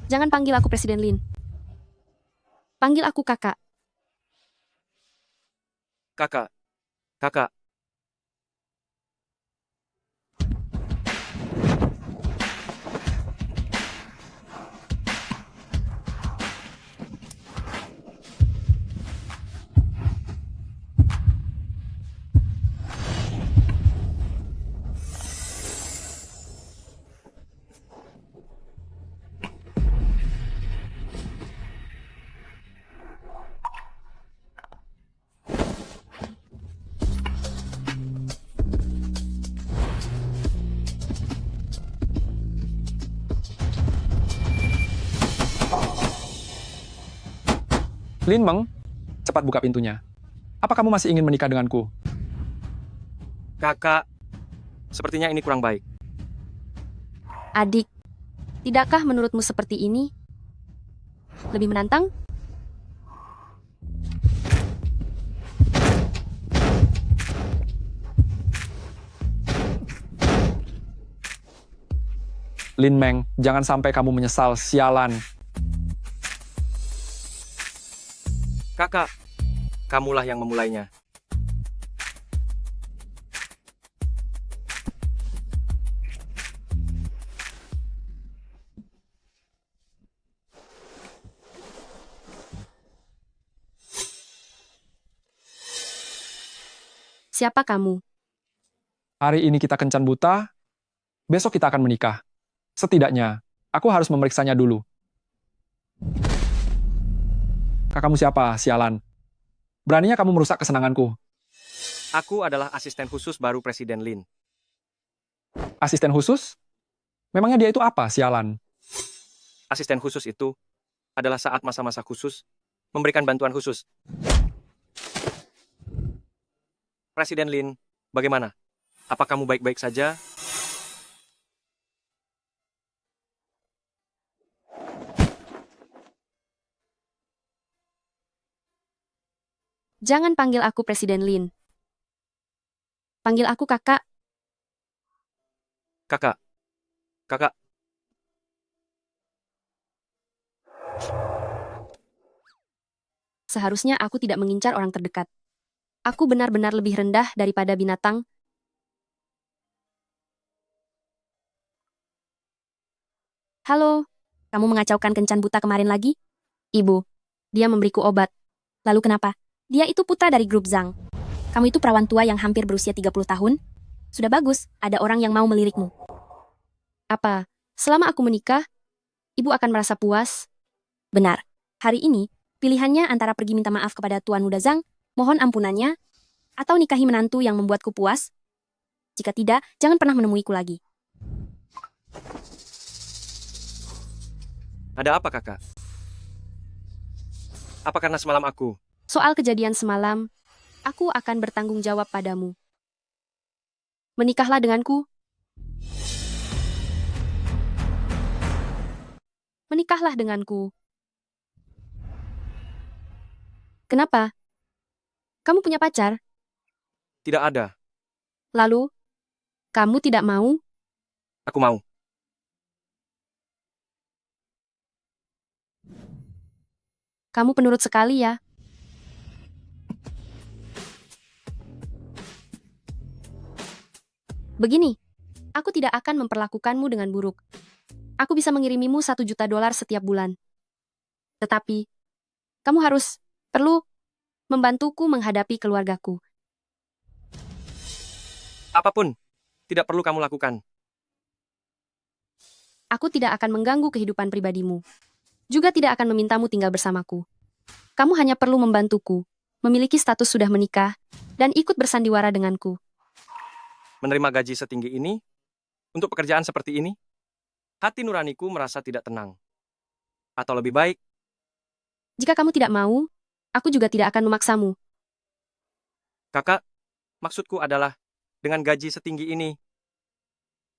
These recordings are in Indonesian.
Jangan panggil aku Presiden Lin. Panggil aku kakak. Kakak, kakak, Lin Meng, cepat buka pintunya. Apa kamu masih ingin menikah denganku? kakak. Sepertinya ini kurang baik. Adik, tidakkah menurutmu seperti ini lebih menantang? Lin Meng, jangan sampai kamu menyesal, sialan. Kakak, kamulah yang memulainya. Siapa kamu? Hari ini kita kencan buta, besok kita akan menikah. Setidaknya, aku harus memeriksanya dulu. Kakakmu siapa, sialan? Beraninya kamu merusak kesenanganku. Aku adalah asisten khusus baru Presiden Lin. Asisten khusus? Memangnya dia itu apa, sialan? Asisten khusus itu adalah saat masa-masa khusus memberikan bantuan khusus. Presiden Lin, bagaimana? Apa kamu baik-baik saja? Jangan panggil aku Presiden Lin. Panggil aku kakak. Kakak, kakak, Seharusnya aku tidak mengincar orang terdekat. Aku benar-benar lebih rendah daripada binatang. Halo, kamu mengacaukan kencan buta kemarin lagi? Ibu, dia memberiku obat. Lalu kenapa? Dia itu putra dari grup Zhang. Kamu itu perawan tua yang hampir berusia 30 tahun? Sudah bagus, ada orang yang mau melirikmu. Apa? Selama aku menikah, ibu akan merasa puas? Benar. Hari ini, pilihannya antara pergi minta maaf kepada Tuan Muda Zhang, mohon ampunannya, atau nikahi menantu yang membuatku puas? Jika tidak, jangan pernah menemuiku lagi. ada apa kakak? Apa karena semalam aku? Soal kejadian semalam, aku akan bertanggung jawab padamu. Menikahlah denganku. Menikahlah denganku. Kenapa? Kamu punya pacar? Tidak ada. Lalu, kamu tidak mau? Aku mau. Kamu penurut sekali ya. Begini, aku tidak akan memperlakukanmu dengan buruk. Aku bisa mengirimimu $1 juta setiap bulan. Tetapi, kamu perlu membantuku menghadapi keluargaku. Apapun, tidak perlu kamu lakukan. Aku tidak akan mengganggu kehidupan pribadimu. Juga tidak akan memintamu tinggal bersamaku. Kamu hanya perlu membantuku, memiliki status sudah menikah, dan ikut bersandiwara denganku. Menerima gaji setinggi ini, untuk pekerjaan seperti ini, hati nuraniku merasa tidak tenang. Atau lebih baik, Jika kamu tidak mau, aku juga tidak akan memaksamu. kakak, maksudku adalah, dengan gaji setinggi ini,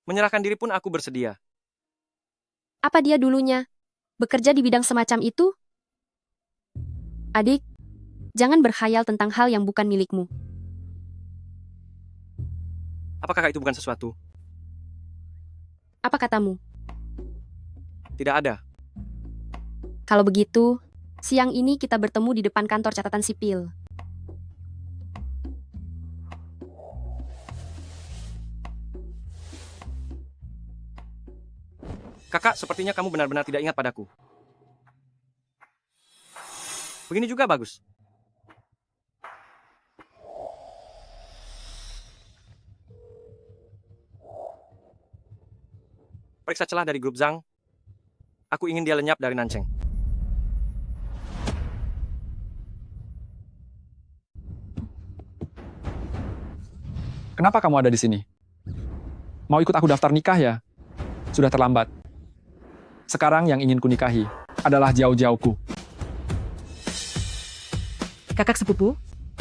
menyerahkan diri pun aku bersedia. Apa dia dulunya bekerja di bidang semacam itu? Adik, jangan berkhayal tentang hal yang bukan milikmu. Apakah itu bukan sesuatu? Apa katamu? Tidak ada. Kalau begitu, siang ini kita bertemu di depan kantor catatan sipil. Kakak, sepertinya kamu benar-benar tidak ingat padaku. Begini juga bagus. Periksa celah dari grup Zhang. Aku ingin dia lenyap dari Nancheng. Kenapa kamu ada di sini? Mau ikut aku daftar nikah ya? Sudah terlambat. Sekarang yang ingin kunikahi adalah Jiao-Jiaoku. Kakak sepupu,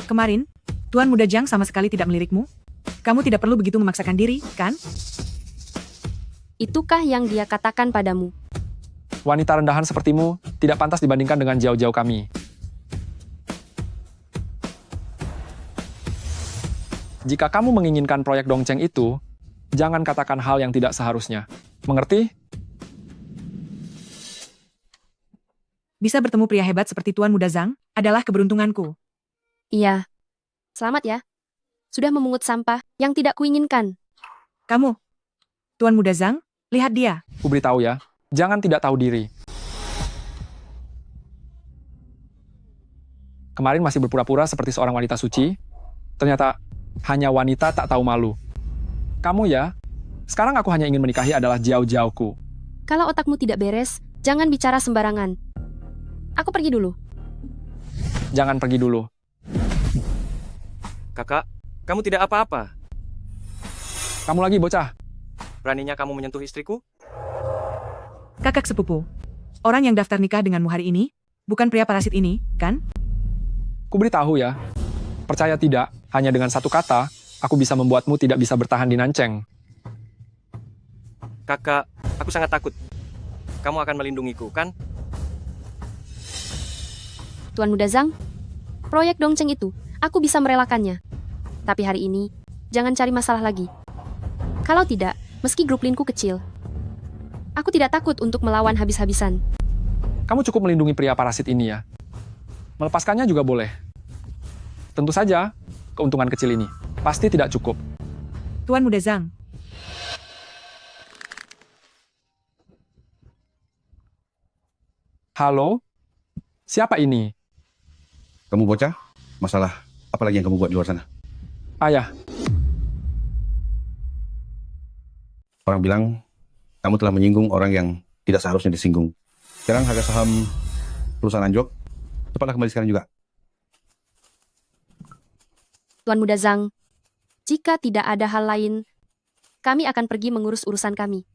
kemarin, Tuan Muda Jiang sama sekali tidak melirikmu. Kamu tidak perlu begitu memaksakan diri, kan? Itukah yang dia katakan padamu? Wanita rendahan sepertimu tidak pantas dibandingkan dengan Jiao-Jiao kami. Jika kamu menginginkan proyek Dongcheng itu, jangan katakan hal yang tidak seharusnya. Mengerti? Bisa bertemu pria hebat seperti Tuan Muda Zhang adalah keberuntunganku. Iya. Selamat ya. Sudah memungut sampah yang tidak kuinginkan. Kamu, Tuan Muda Zhang, lihat dia. Ku beritahu ya, jangan tidak tahu diri. Kemarin masih berpura-pura seperti seorang wanita suci, ternyata hanya wanita tak tahu malu. Kamu ya, sekarang aku hanya ingin menikahi adalah Jiao-Jiaoku. Kalau otakmu tidak beres, jangan bicara sembarangan. Aku pergi dulu. Jangan pergi dulu. Kakak, kamu tidak apa-apa. Kamu lagi bocah. Beraninya kamu menyentuh istriku? Kakak sepupu, orang yang daftar nikah denganmu hari ini, bukan pria parasit ini, kan? Ku beritahu ya, percaya tidak, hanya dengan satu kata, aku bisa membuatmu tidak bisa bertahan di Nancheng. Kakak, aku sangat takut. Kamu akan melindungiku, kan? Tuan Muda Zhang, proyek Dongcheng itu, aku bisa merelakannya. Tapi hari ini, jangan cari masalah lagi. Kalau tidak, meski grup linku kecil, aku tidak takut untuk melawan habis-habisan. Kamu cukup melindungi pria parasit ini ya. Melepaskannya juga boleh. Tentu saja, keuntungan kecil ini pasti tidak cukup. Tuan Muda Zhang, Halo? Siapa ini? Kamu bocah? Masalah apa lagi yang kamu buat di luar sana? Ayah, Orang bilang kamu telah menyinggung orang yang tidak seharusnya disinggung. Sekarang harga saham perusahaan anjlok, cepatlah kembali sekarang juga. Tuan Muda Zhang, jika tidak ada hal lain, kami akan pergi mengurus urusan kami.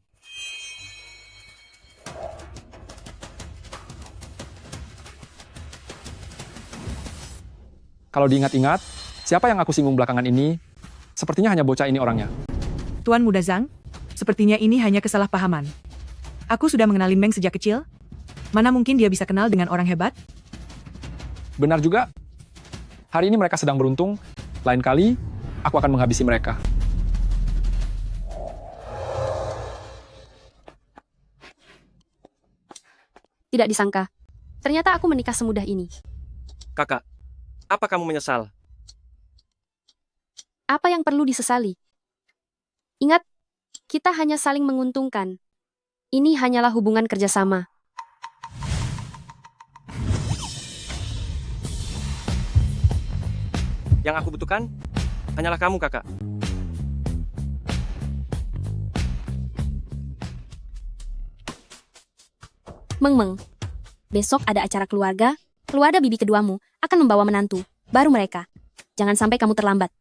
kalau diingat-ingat, siapa yang aku singgung belakangan ini? Sepertinya hanya bocah ini orangnya. Tuan Muda Zhang, sepertinya ini hanya kesalahpahaman. Aku sudah mengenali Meng sejak kecil. Mana mungkin dia bisa kenal dengan orang hebat? Benar juga. Hari ini mereka sedang beruntung. Lain kali, aku akan menghabisi mereka. Tidak disangka, ternyata aku menikah semudah ini. Kakak, apa kamu menyesal? Apa yang perlu disesali? Ingat, kita hanya saling menguntungkan. Ini hanyalah hubungan kerjasama. Yang aku butuhkan hanyalah kamu, kakak. Meng-meng, besok ada acara keluarga bibi keduamu akan membawa menantu, baru mereka. Jangan sampai kamu terlambat.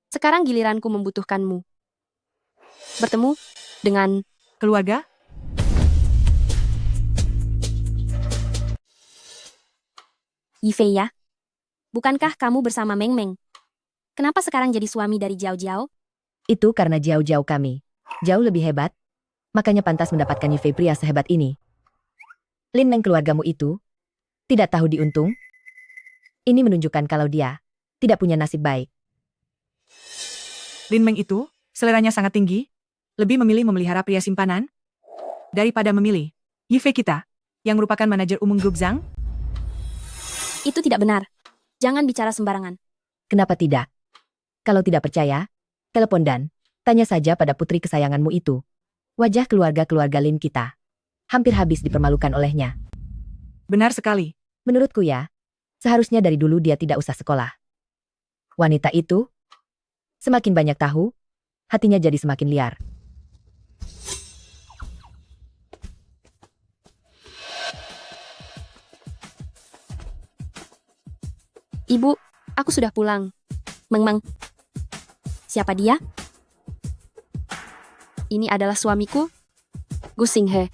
Sekarang giliranku membutuhkanmu. Bertemu dengan Keluarga? Yifei ya. Bukankah kamu bersama Meng Meng? Kenapa sekarang jadi suami dari Jiao Jiao? Itu karena jauh-jauh kami. Jauh lebih hebat. Makanya pantas mendapatkan Yifei pria sehebat ini. Lin Meng keluargamu itu tidak tahu diuntung. Ini menunjukkan kalau dia tidak punya nasib baik. Lin Meng itu, seleranya sangat tinggi, lebih memilih memelihara pria simpanan. daripada memilih Yifei kita, yang merupakan manajer umum grup Zhang. Itu tidak benar. Jangan bicara sembarangan. Kenapa tidak? Kalau tidak percaya, telepon dan tanya saja pada putri kesayanganmu itu. Wajah keluarga-keluarga Lin kita hampir habis dipermalukan olehnya. Benar sekali. Menurutku ya, seharusnya dari dulu dia tidak usah sekolah. Wanita itu semakin banyak tahu, hatinya jadi semakin liar. Ibu, aku sudah pulang. Meng. Siapa dia? Ini adalah suamiku, Gu Xinghe.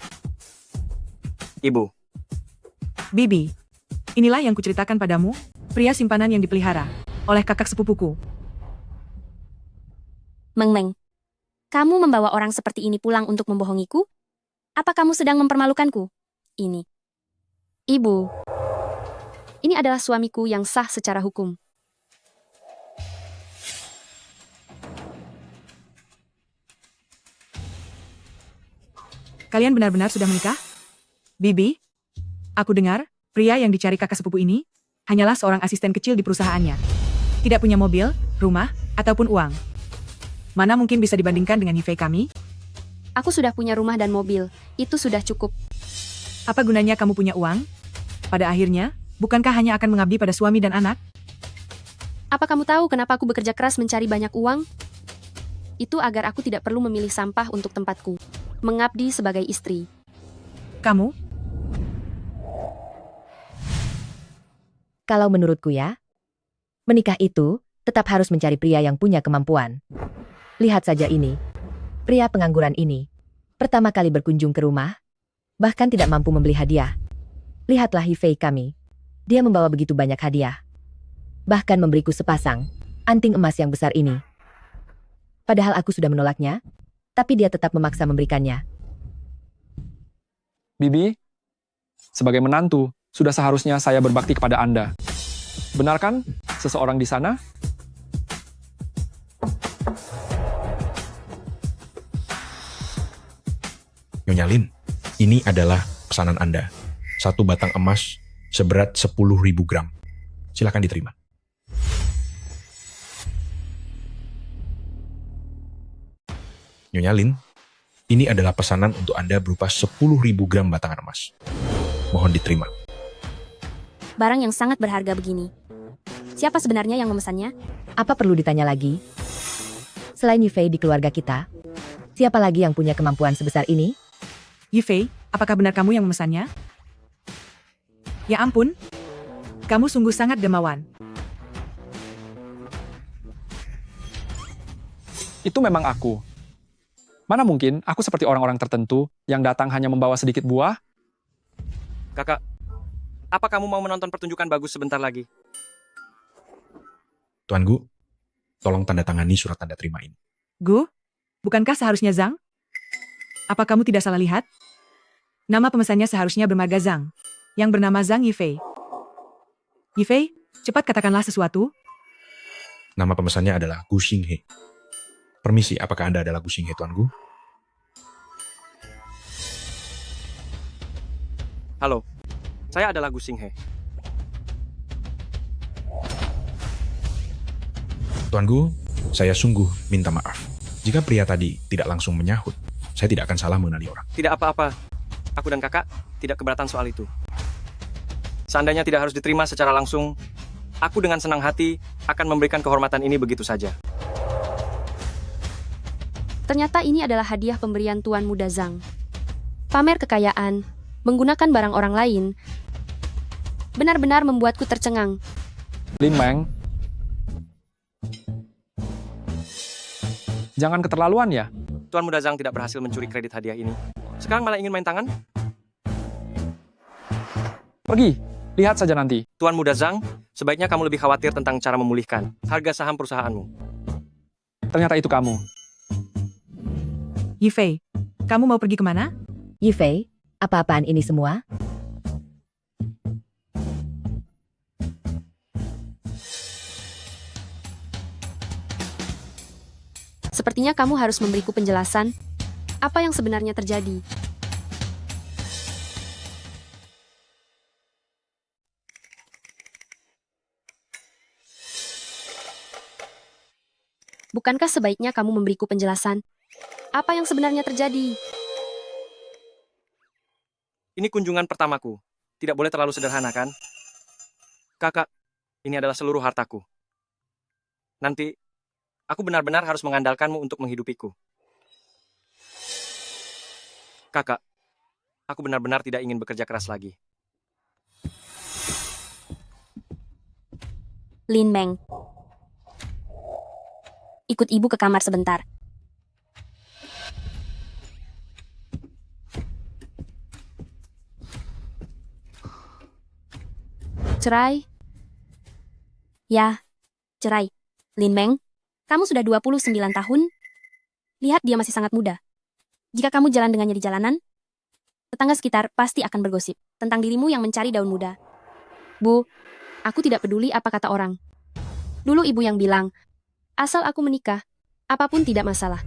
Ibu, Bibi, inilah yang kuceritakan padamu, pria simpanan yang dipelihara oleh kakak sepupuku. Meng. Kamu membawa orang seperti ini pulang untuk membohongiku? Apa kamu sedang mempermalukanku? Ini. Ibu. Ini adalah suamiku yang sah secara hukum. Kalian benar-benar sudah menikah? Bibi, aku dengar, pria yang dicari kakak sepupu ini hanyalah seorang asisten kecil di perusahaannya. Tidak punya mobil, rumah, ataupun uang. Mana mungkin bisa dibandingkan dengan Yifei kami? Aku sudah punya rumah dan mobil. Itu sudah cukup. Apa gunanya kamu punya uang? Pada akhirnya, bukankah hanya akan mengabdi pada suami dan anak? Apa kamu tahu kenapa aku bekerja keras mencari banyak uang? Itu agar aku tidak perlu memilih sampah untuk tempatku. Mengabdi sebagai istri. Kamu? Kalau menurutku ya, menikah itu tetap harus mencari pria yang punya kemampuan. Lihat saja ini. Pria pengangguran ini pertama kali berkunjung ke rumah, bahkan tidak mampu membeli hadiah. Lihatlah Yifei kami. Dia membawa begitu banyak hadiah. Bahkan memberiku sepasang anting emas yang besar ini. Padahal aku sudah menolaknya, tapi dia tetap memaksa memberikannya. Bibi, sebagai menantu, sudah seharusnya saya berbakti kepada Anda. Benar kan, seseorang di sana? Nyonya Lin, ini adalah pesanan Anda. 1 batang emas seberat 10.000 gram. Silakan diterima. Nyonya Lin, ini adalah pesanan untuk Anda berupa 10.000 gram batangan emas. Mohon diterima. Barang yang sangat berharga begini. Siapa sebenarnya yang memesannya? Apa perlu ditanya lagi? Selain Yifei di keluarga kita, siapa lagi yang punya kemampuan sebesar ini? Yifei, apakah benar kamu yang memesannya? Ya ampun, kamu sungguh sangat dermawan. Itu memang aku. Mana mungkin aku seperti orang-orang tertentu yang datang hanya membawa sedikit buah? kakak, apa kamu mau menonton pertunjukan bagus sebentar lagi? Tuan Gu, tolong tanda tangani surat tanda terima ini. Gu, bukankah seharusnya Zhang? Apa kamu tidak salah lihat? Nama pemesannya seharusnya bermarga Zhang, yang bernama Zhang Yifei. Yifei, cepat katakanlah sesuatu. Nama pemesannya adalah Gu Xinghe. Permisi, apakah Anda adalah Gu Xinghe, Tuan Gu? Halo, saya adalah Gu Xinghe. Tuan Gu, saya sungguh minta maaf. Jika pria tadi tidak langsung menyahut, saya tidak akan salah mengenali orang. Tidak apa-apa, aku dan kakak tidak keberatan soal itu. Seandainya tidak harus diterima secara langsung, aku dengan senang hati akan memberikan kehormatan ini begitu saja. Ternyata ini adalah hadiah pemberian Tuan Muda Zhang. Pamer kekayaan, menggunakan barang orang lain, benar-benar membuatku tercengang. Lin Meng, jangan keterlaluan ya. Tuan Muda Zhang tidak berhasil mencuri kredit hadiah ini. Sekarang malah ingin main tangan? Pergi, lihat saja nanti. Tuan Muda Zhang, sebaiknya kamu lebih khawatir tentang cara memulihkan harga saham perusahaanmu. Ternyata itu kamu. Yifei, kamu mau pergi kemana? Yifei, apa-apaan ini semua? Sepertinya kamu harus memberiku penjelasan apa yang sebenarnya terjadi. Bukankah sebaiknya kamu memberiku penjelasan? Apa yang sebenarnya terjadi? Ini kunjungan pertamaku. Tidak boleh terlalu sederhana, kan? Kakak, ini adalah seluruh hartaku. Nanti, aku benar-benar harus mengandalkanmu untuk menghidupiku. Kakak, aku benar-benar tidak ingin bekerja keras lagi. Lin Meng. Ikut ibu ke kamar sebentar. Cerai? Ya, cerai. Lin Meng, kamu sudah 29 tahun? Lihat dia masih sangat muda. Jika kamu jalan dengannya di jalanan, tetangga sekitar pasti akan bergosip tentang dirimu yang mencari daun muda. Bu, aku tidak peduli apa kata orang. Dulu ibu yang bilang, asal aku menikah, apapun tidak masalah.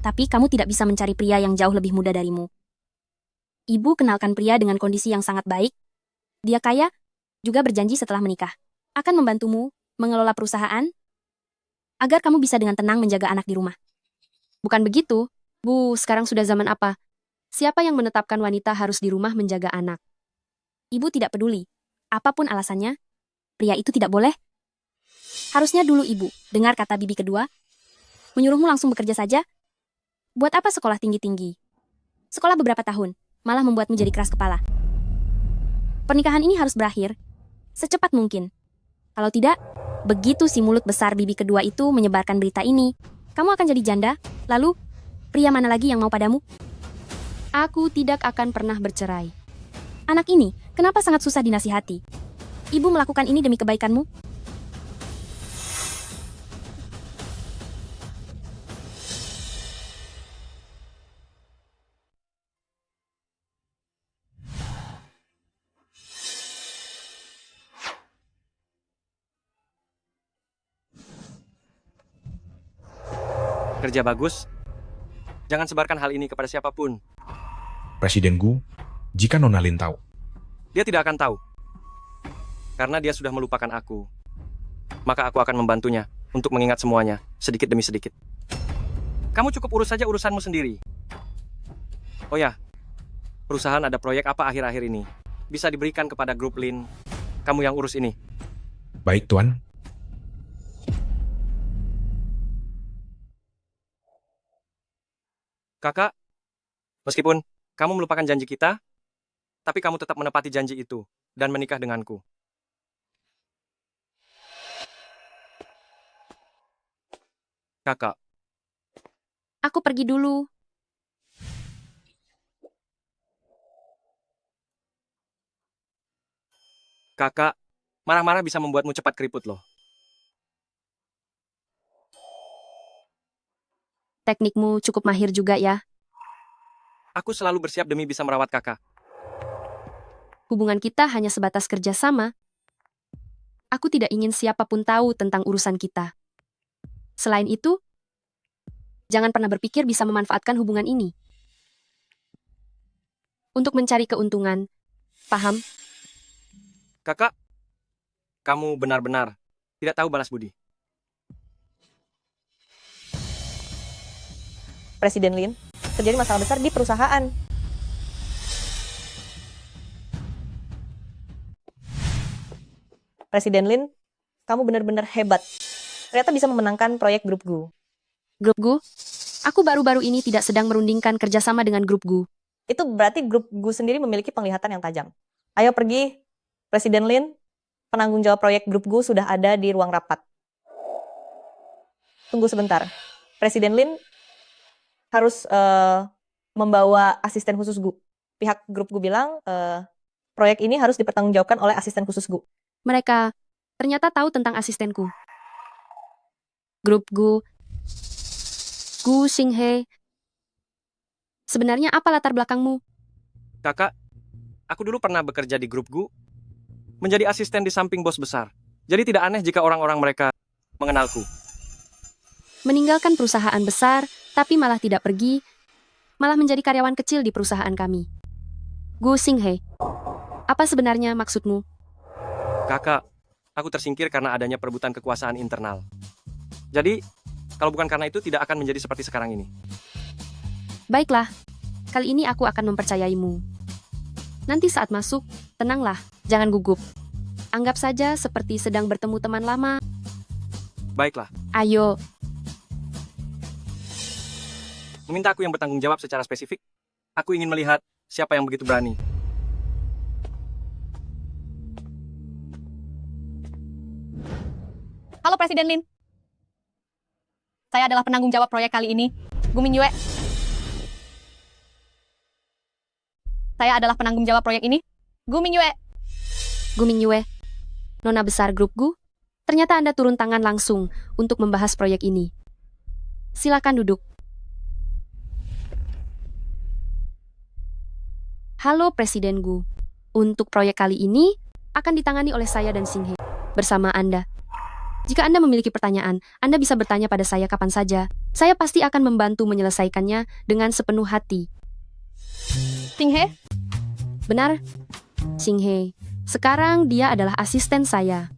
Tapi kamu tidak bisa mencari pria yang jauh lebih muda darimu. Ibu kenalkan pria dengan kondisi yang sangat baik. Dia kaya, juga berjanji setelah menikah akan membantumu mengelola perusahaan agar kamu bisa dengan tenang menjaga anak di rumah. Bukan begitu? Bu, sekarang sudah zaman apa? Siapa yang menetapkan wanita harus di rumah menjaga anak? Ibu tidak peduli. Apapun alasannya, pria itu tidak boleh. Harusnya dulu ibu dengar kata bibi kedua, menyuruhmu langsung bekerja saja. Buat apa sekolah tinggi-tinggi? Sekolah beberapa tahun, malah membuatmu jadi keras kepala. Pernikahan ini harus berakhir secepat mungkin. Kalau tidak, begitu si mulut besar bibi kedua itu menyebarkan berita ini, kamu akan jadi janda, lalu pria mana lagi yang mau padamu? Aku tidak akan pernah bercerai. Anak ini, kenapa sangat susah dinasihati? Ibu melakukan ini demi kebaikanmu? Kerja bagus. Jangan sebarkan hal ini kepada siapapun. Presiden Gu, jika Nona Lin tahu, Dia tidak akan tahu. Karena dia sudah melupakan aku. Maka aku akan membantunya untuk mengingat semuanya, sedikit demi sedikit. Kamu cukup urus saja urusanmu sendiri. Oh ya, perusahaan ada proyek apa akhir-akhir ini? Bisa diberikan kepada grup Lin. Kamu yang urus ini. baik Tuan, Kakak, meskipun kamu melupakan janji kita, tapi kamu tetap menepati janji itu dan menikah denganku. Kakak, Aku pergi dulu. kakak, marah-marah bisa membuatmu cepat keriput loh. Teknikmu cukup mahir juga ya. Aku selalu bersiap demi bisa merawat kakak. Hubungan kita hanya sebatas kerjasama. Aku tidak ingin siapapun tahu tentang urusan kita. Selain itu, jangan pernah berpikir bisa memanfaatkan hubungan ini untuk mencari keuntungan. Paham? Kakak, kamu benar-benar tidak tahu balas budi. Presiden Lin, terjadi masalah besar di perusahaan. Presiden Lin, kamu benar-benar hebat. Ternyata bisa memenangkan proyek Grup Gu. Grup Gu? Aku baru-baru ini tidak sedang merundingkan kerjasama dengan Grup Gu. Itu berarti Grup Gu sendiri memiliki penglihatan yang tajam. Ayo pergi, Presiden Lin. Penanggung jawab proyek Grup Gu sudah ada di ruang rapat. Tunggu sebentar. Presiden Lin harus membawa asisten khusus Gu. Pihak Grup Gu bilang proyek ini harus dipertanggungjawabkan oleh asisten khusus Gu. Mereka ternyata tahu tentang asistenku. Grup Gu, Gu Xinghe. Sebenarnya apa latar belakangmu? Kakak, aku dulu pernah bekerja di grup Gu, menjadi asisten di samping bos besar. Jadi tidak aneh jika orang-orang mereka mengenalku. Meninggalkan perusahaan besar, tapi malah tidak pergi, malah menjadi karyawan kecil di perusahaan kami. Gu Xinghe, apa sebenarnya maksudmu? Kakak, aku tersingkir karena adanya perebutan kekuasaan internal. Jadi, Kalau bukan karena itu, tidak akan menjadi seperti sekarang ini. Baiklah, kali ini aku akan mempercayaimu. Nanti saat masuk, tenanglah, jangan gugup. Anggap saja seperti sedang bertemu teman lama. Baiklah, Ayo, meminta aku yang bertanggung jawab secara spesifik. Aku ingin melihat siapa yang begitu berani. Halo Presiden Lin. Saya adalah penanggung jawab proyek kali ini, Gu Mingyue. Saya adalah penanggung jawab proyek ini, Gu Mingyue. Gu Mingyue, nona besar grup Gu, ternyata Anda turun tangan langsung untuk membahas proyek ini. Silakan duduk. Halo Presiden Gu. Untuk proyek kali ini akan ditangani oleh saya dan Xinghe bersama Anda. Jika Anda memiliki pertanyaan, Anda bisa bertanya pada saya kapan saja. Saya pasti akan membantu menyelesaikannya dengan sepenuh hati. Xinghe, Benar, Xinghe. Sekarang dia adalah asisten saya.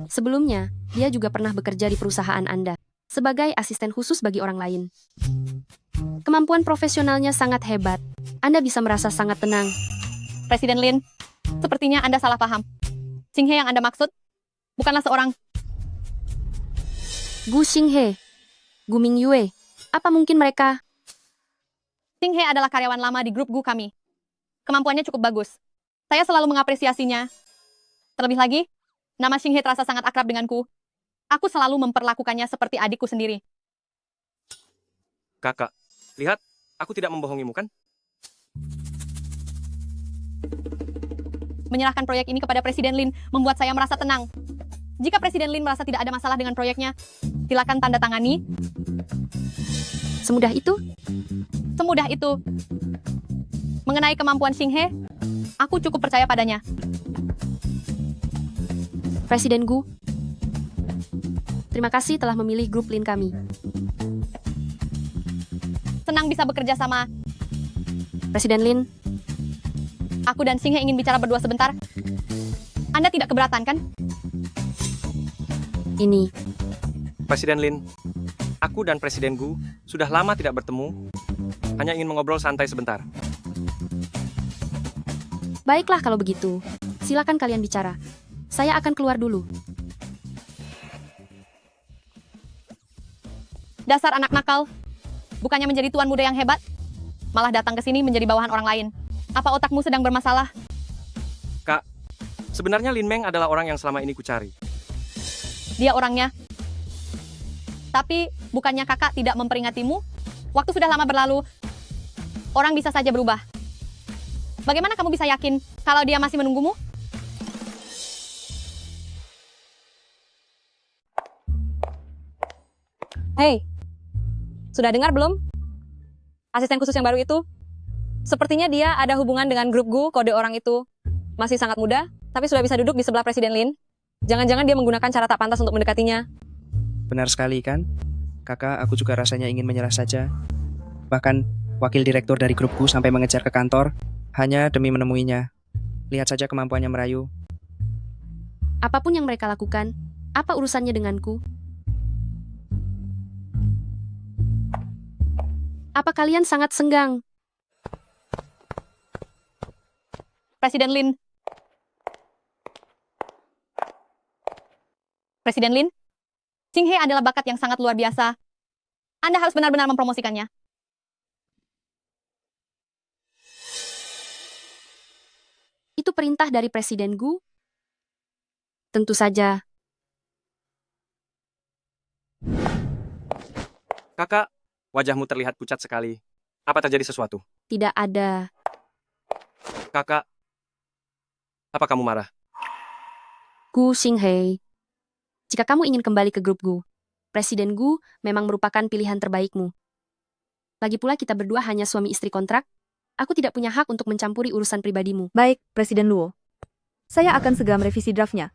Sebelumnya, dia juga pernah bekerja di perusahaan Anda sebagai asisten khusus bagi orang lain. Kemampuan profesionalnya sangat hebat. Anda bisa merasa sangat tenang. Presiden Lin, sepertinya Anda salah paham. Xinghe yang Anda maksud bukanlah seorang. Gu Xinghe, Gu Mingyue, apa mungkin mereka? Xinghe adalah karyawan lama di grup Gu kami. Kemampuannya cukup bagus. Saya selalu mengapresiasinya. Terlebih lagi, nama Xinghe terasa sangat akrab denganku. Aku selalu memperlakukannya seperti adikku sendiri. Kakak, lihat, aku tidak membohongimu kan? Menyerahkan proyek ini kepada Presiden Lin membuat saya merasa tenang. Jika Presiden Lin merasa tidak ada masalah dengan proyeknya, silakan tanda tangani. Semudah itu? Semudah itu. Mengenai kemampuan Xinghe, aku cukup percaya padanya. Presiden Gu, terima kasih telah memilih grup Lin kami. Senang bisa bekerja sama. Presiden Lin, Aku dan Xinghe ingin bicara berdua sebentar. Anda tidak keberatan, kan? ini, Presiden Lin, aku dan Presiden Gu sudah lama tidak bertemu, hanya ingin mengobrol santai sebentar. baiklah kalau begitu. Silakan kalian bicara. Saya akan keluar dulu. Dasar anak nakal. Bukannya menjadi tuan muda yang hebat, malah datang ke sini menjadi bawahan orang lain. Apa otakmu sedang bermasalah? Kak, sebenarnya Lin Meng adalah orang yang selama ini kucari. Dia orangnya. Tapi, bukannya kakak tidak memperingatimu? Waktu sudah lama berlalu. Orang bisa saja berubah. Bagaimana kamu bisa yakin kalau dia masih menunggumu? Hei, sudah dengar belum? Asisten khusus yang baru itu? Sepertinya dia ada hubungan dengan grup Gu, kode orang itu. Masih sangat muda, tapi sudah bisa duduk di sebelah Presiden Lin. Jangan-jangan dia menggunakan cara tak pantas untuk mendekatinya. Benar sekali kan? Kakak, aku juga rasanya ingin menyerah saja. Bahkan, wakil direktur dari grupku sampai mengejar ke kantor, hanya demi menemuinya. Lihat saja kemampuannya merayu. Apapun yang mereka lakukan, apa urusannya denganku? Apa kalian sangat senggang? Presiden Lin. Presiden Lin, Xinghe adalah bakat yang sangat luar biasa. Anda harus benar-benar mempromosikannya. Itu perintah dari Presiden Gu? Tentu saja. Kakak, wajahmu terlihat pucat sekali. Apa terjadi sesuatu? Tidak ada. Kakak, apa kamu marah? Gu Xinghe. Jika kamu ingin kembali ke grup Gu, Presiden Gu memang merupakan pilihan terbaikmu. Lagi pula kita berdua hanya suami istri kontrak. Aku tidak punya hak untuk mencampuri urusan pribadimu. Baik, Presiden Luo. Saya akan segera merevisi draftnya.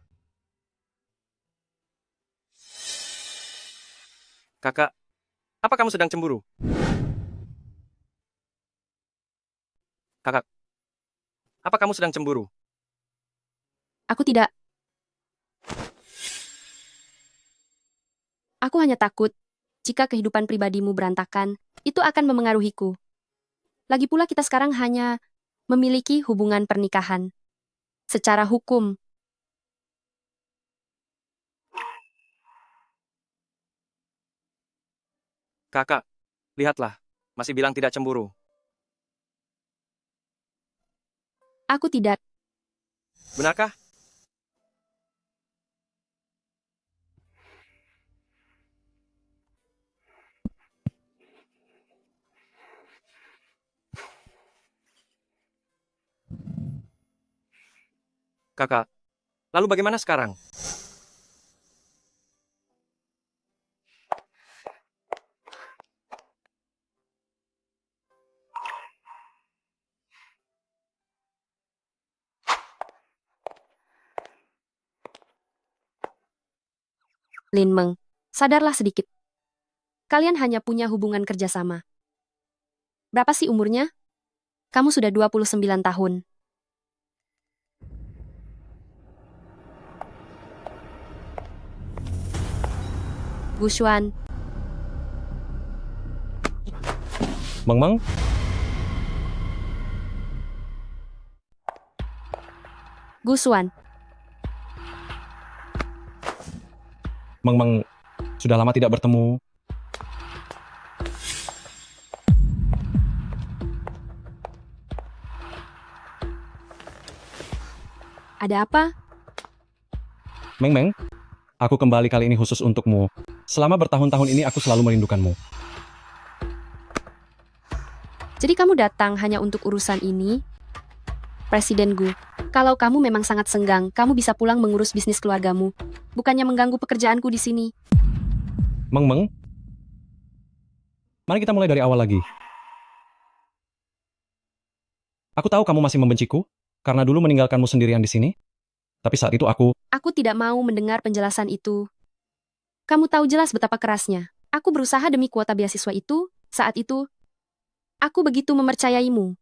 Kakak, apa kamu sedang cemburu? Kakak, apa kamu sedang cemburu? Aku tidak. Aku hanya takut Jika kehidupan pribadimu berantakan, itu akan memengaruhiku. Lagi pula kita sekarang hanya memiliki hubungan pernikahan. Secara hukum, Kakak, lihatlah. Masih bilang tidak cemburu. aku tidak. Benarkah? Kakak, lalu bagaimana sekarang? Lin Meng, sadarlah sedikit. Kalian hanya punya hubungan kerjasama. Berapa sih umurnya? Kamu sudah 29 tahun. Gu Xuan, Meng Meng? Gu Xuan, Meng Meng, sudah lama tidak bertemu. ada apa? Meng Meng, aku kembali kali ini khusus untukmu. Selama bertahun-tahun ini aku selalu merindukanmu. Jadi kamu datang hanya untuk urusan ini? Presiden Gu, kalau kamu memang sangat senggang, kamu bisa pulang mengurus bisnis keluargamu. Bukannya mengganggu pekerjaanku di sini. Meng Meng, mari kita mulai dari awal lagi. Aku tahu kamu masih membenciku, karena dulu meninggalkanmu sendirian di sini. Tapi saat itu aku tidak mau mendengar penjelasan itu. Kamu tahu jelas betapa kerasnya. Aku berusaha demi kuota beasiswa itu, saat itu, aku begitu mempercayaimu.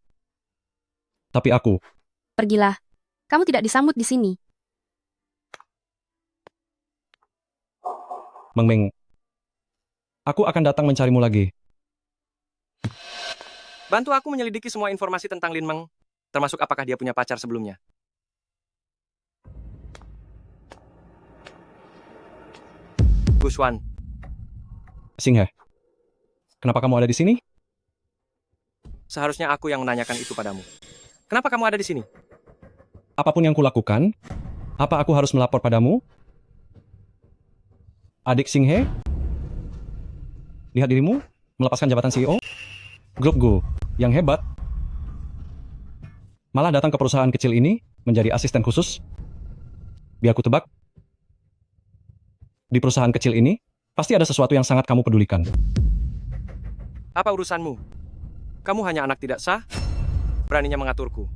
Tapi aku, Pergilah. Kamu tidak disambut di sini. Meng Meng, aku akan datang mencarimu lagi. Bantu aku menyelidiki semua informasi tentang Lin Meng, termasuk apakah dia punya pacar sebelumnya. Gu Xuan. Xinghe, kenapa kamu ada di sini? Seharusnya aku yang menanyakan itu padamu. Kenapa kamu ada di sini? Apapun yang kulakukan, apa aku harus melapor padamu? Adik Xinghe? Lihat dirimu, melepaskan jabatan CEO? Grup Gu, yang hebat. Malah datang ke perusahaan kecil ini, menjadi asisten khusus. Biar ku tebak, di perusahaan kecil ini, pasti ada sesuatu yang sangat kamu pedulikan. Apa urusanmu? Kamu hanya anak tidak sah, beraninya mengaturku.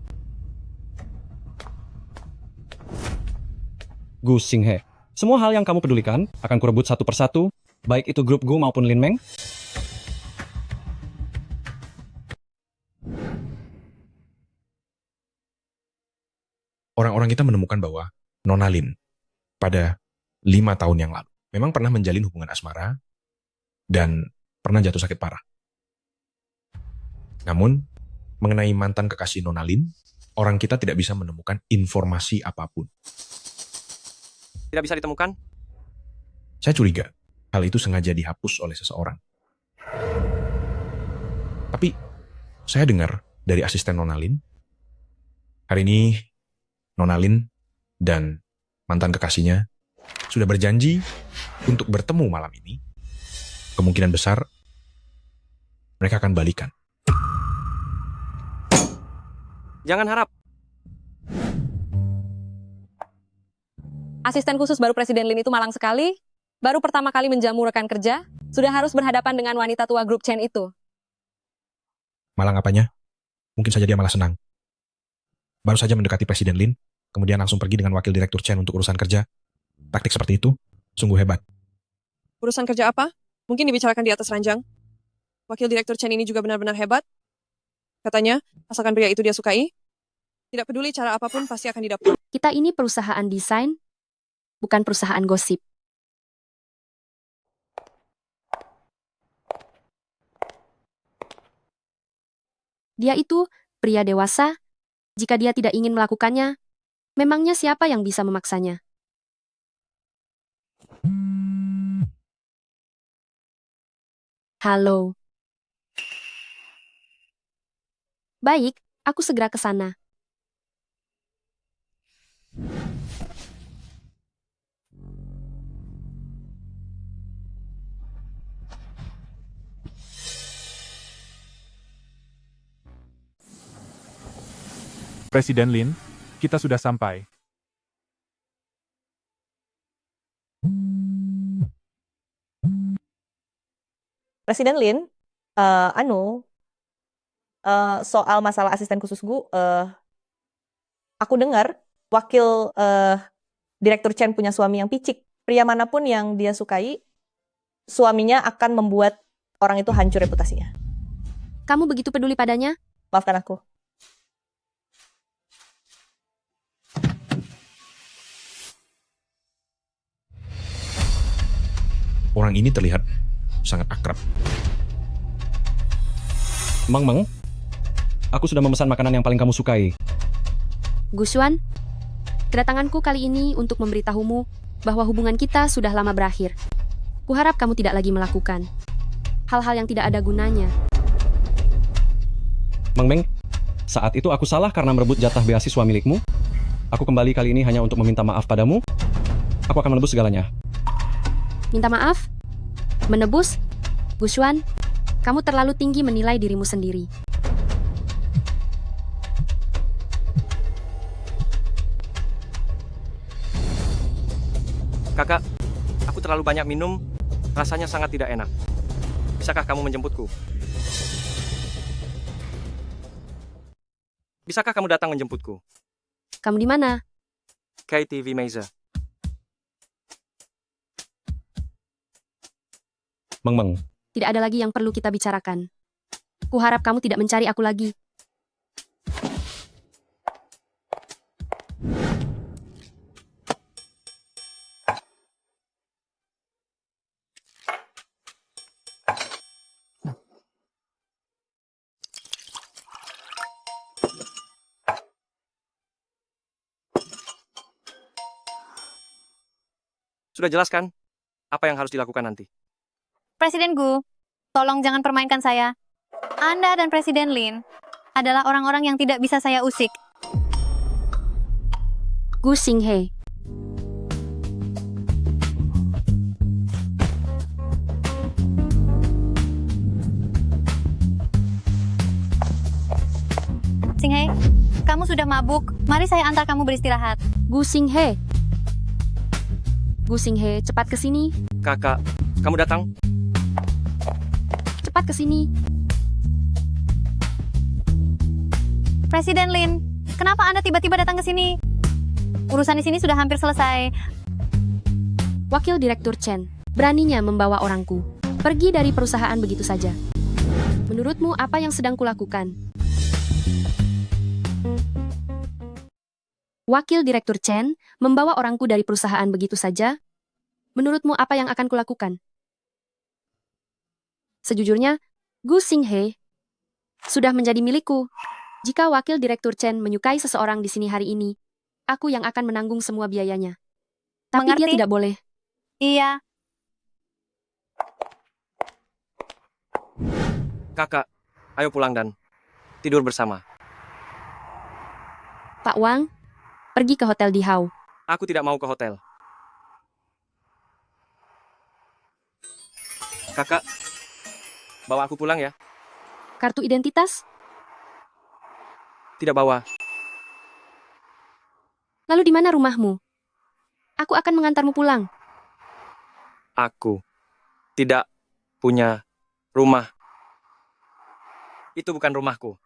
Gu Xinghe, semua hal yang kamu pedulikan akan kurebut satu persatu, baik itu grup Gu maupun Lin Meng. Orang-orang kita menemukan bahwa Nona Lin pada 5 tahun yang lalu memang pernah menjalin hubungan asmara dan pernah jatuh sakit parah. Namun, mengenai mantan kekasih Nona Lin, orang kita tidak bisa menemukan informasi apapun. Tidak bisa ditemukan? Saya curiga hal itu sengaja dihapus oleh seseorang. Tapi, saya dengar dari asisten Nona Lin, hari ini Nona Lin dan mantan kekasihnya sudah berjanji untuk bertemu malam ini. Kemungkinan besar mereka akan balikan. Jangan harap. Asisten khusus baru Presiden Lin itu malang sekali. Baru pertama kali menjamu rekan kerja, sudah harus berhadapan dengan wanita tua grup Chen itu. Malang apanya? Mungkin saja dia malah senang. Baru saja mendekati Presiden Lin, kemudian langsung pergi dengan wakil direktur Chen untuk urusan kerja. Taktik seperti itu sungguh hebat. Urusan kerja apa? Mungkin dibicarakan di atas ranjang. Wakil direktur Chen ini juga benar-benar hebat. Katanya, asalkan pria itu dia sukai, tidak peduli cara apapun pasti akan didapat. Kita ini perusahaan desain, bukan perusahaan gosip. Dia itu pria dewasa. Jika dia tidak ingin melakukannya, memangnya siapa yang bisa memaksanya? Halo. Baik, aku segera ke sana. Presiden Lin, kita sudah sampai. Presiden Lin, soal masalah asisten khusus Gu, aku dengar wakil Direktur Chen punya suami yang picik. Pria manapun yang dia sukai, suaminya akan membuat orang itu hancur reputasinya. Kamu begitu peduli padanya? Maafkan aku. Orang ini terlihat sangat akrab. Meng, aku sudah memesan makanan yang paling kamu sukai. Gusuan, kedatanganku kali ini untuk memberitahumu bahwa hubungan kita sudah lama berakhir. Kuharap kamu tidak lagi melakukan hal-hal yang tidak ada gunanya. Meng, saat itu aku salah karena merebut jatah beasiswa milikmu. Aku kembali kali ini hanya untuk meminta maaf padamu. Aku akan menebus segalanya. Minta maaf? Menebus? Gusuan, kamu terlalu tinggi menilai dirimu sendiri. Kakak, aku terlalu banyak minum. Rasanya sangat tidak enak. Bisakah kamu menjemputku? Bisakah kamu datang menjemputku? Kamu di mana? KTV Meiza. Meng. Tidak ada lagi yang perlu kita bicarakan. Kuharap kamu tidak mencari aku lagi. Sudah jelas kan? Apa yang harus dilakukan nanti? Presiden Gu, tolong jangan permainkan saya. Anda dan Presiden Lin adalah orang-orang yang tidak bisa saya usik. Gu Xinghe. Xinghe, kamu sudah mabuk. Mari saya antar kamu beristirahat. Gu Xinghe. Gu Xinghe, cepat ke sini. Kakak, kamu datang? Cepat ke sini. Presiden Lin, kenapa Anda tiba-tiba datang ke sini? Urusan di sini sudah hampir selesai. Wakil Direktur Chen, beraninya membawa orangku pergi dari perusahaan begitu saja. Menurutmu apa yang sedang kulakukan? Wakil Direktur Chen membawa orangku dari perusahaan begitu saja. Menurutmu apa yang akan kulakukan? Sejujurnya, Gu Xinghe sudah menjadi milikku. Jika Wakil Direktur Chen menyukai seseorang di sini hari ini, aku yang akan menanggung semua biayanya. Tapi Mengerti? dia tidak boleh. Iya, Kakak, ayo pulang dan tidur bersama. Pak Wang, pergi ke hotel di Hao. Aku tidak mau ke hotel. Kakak, bawa aku pulang ya. Kartu identitas? Tidak bawa. Lalu di mana rumahmu? Aku akan mengantarmu pulang. Aku tidak punya rumah. Itu bukan rumahku.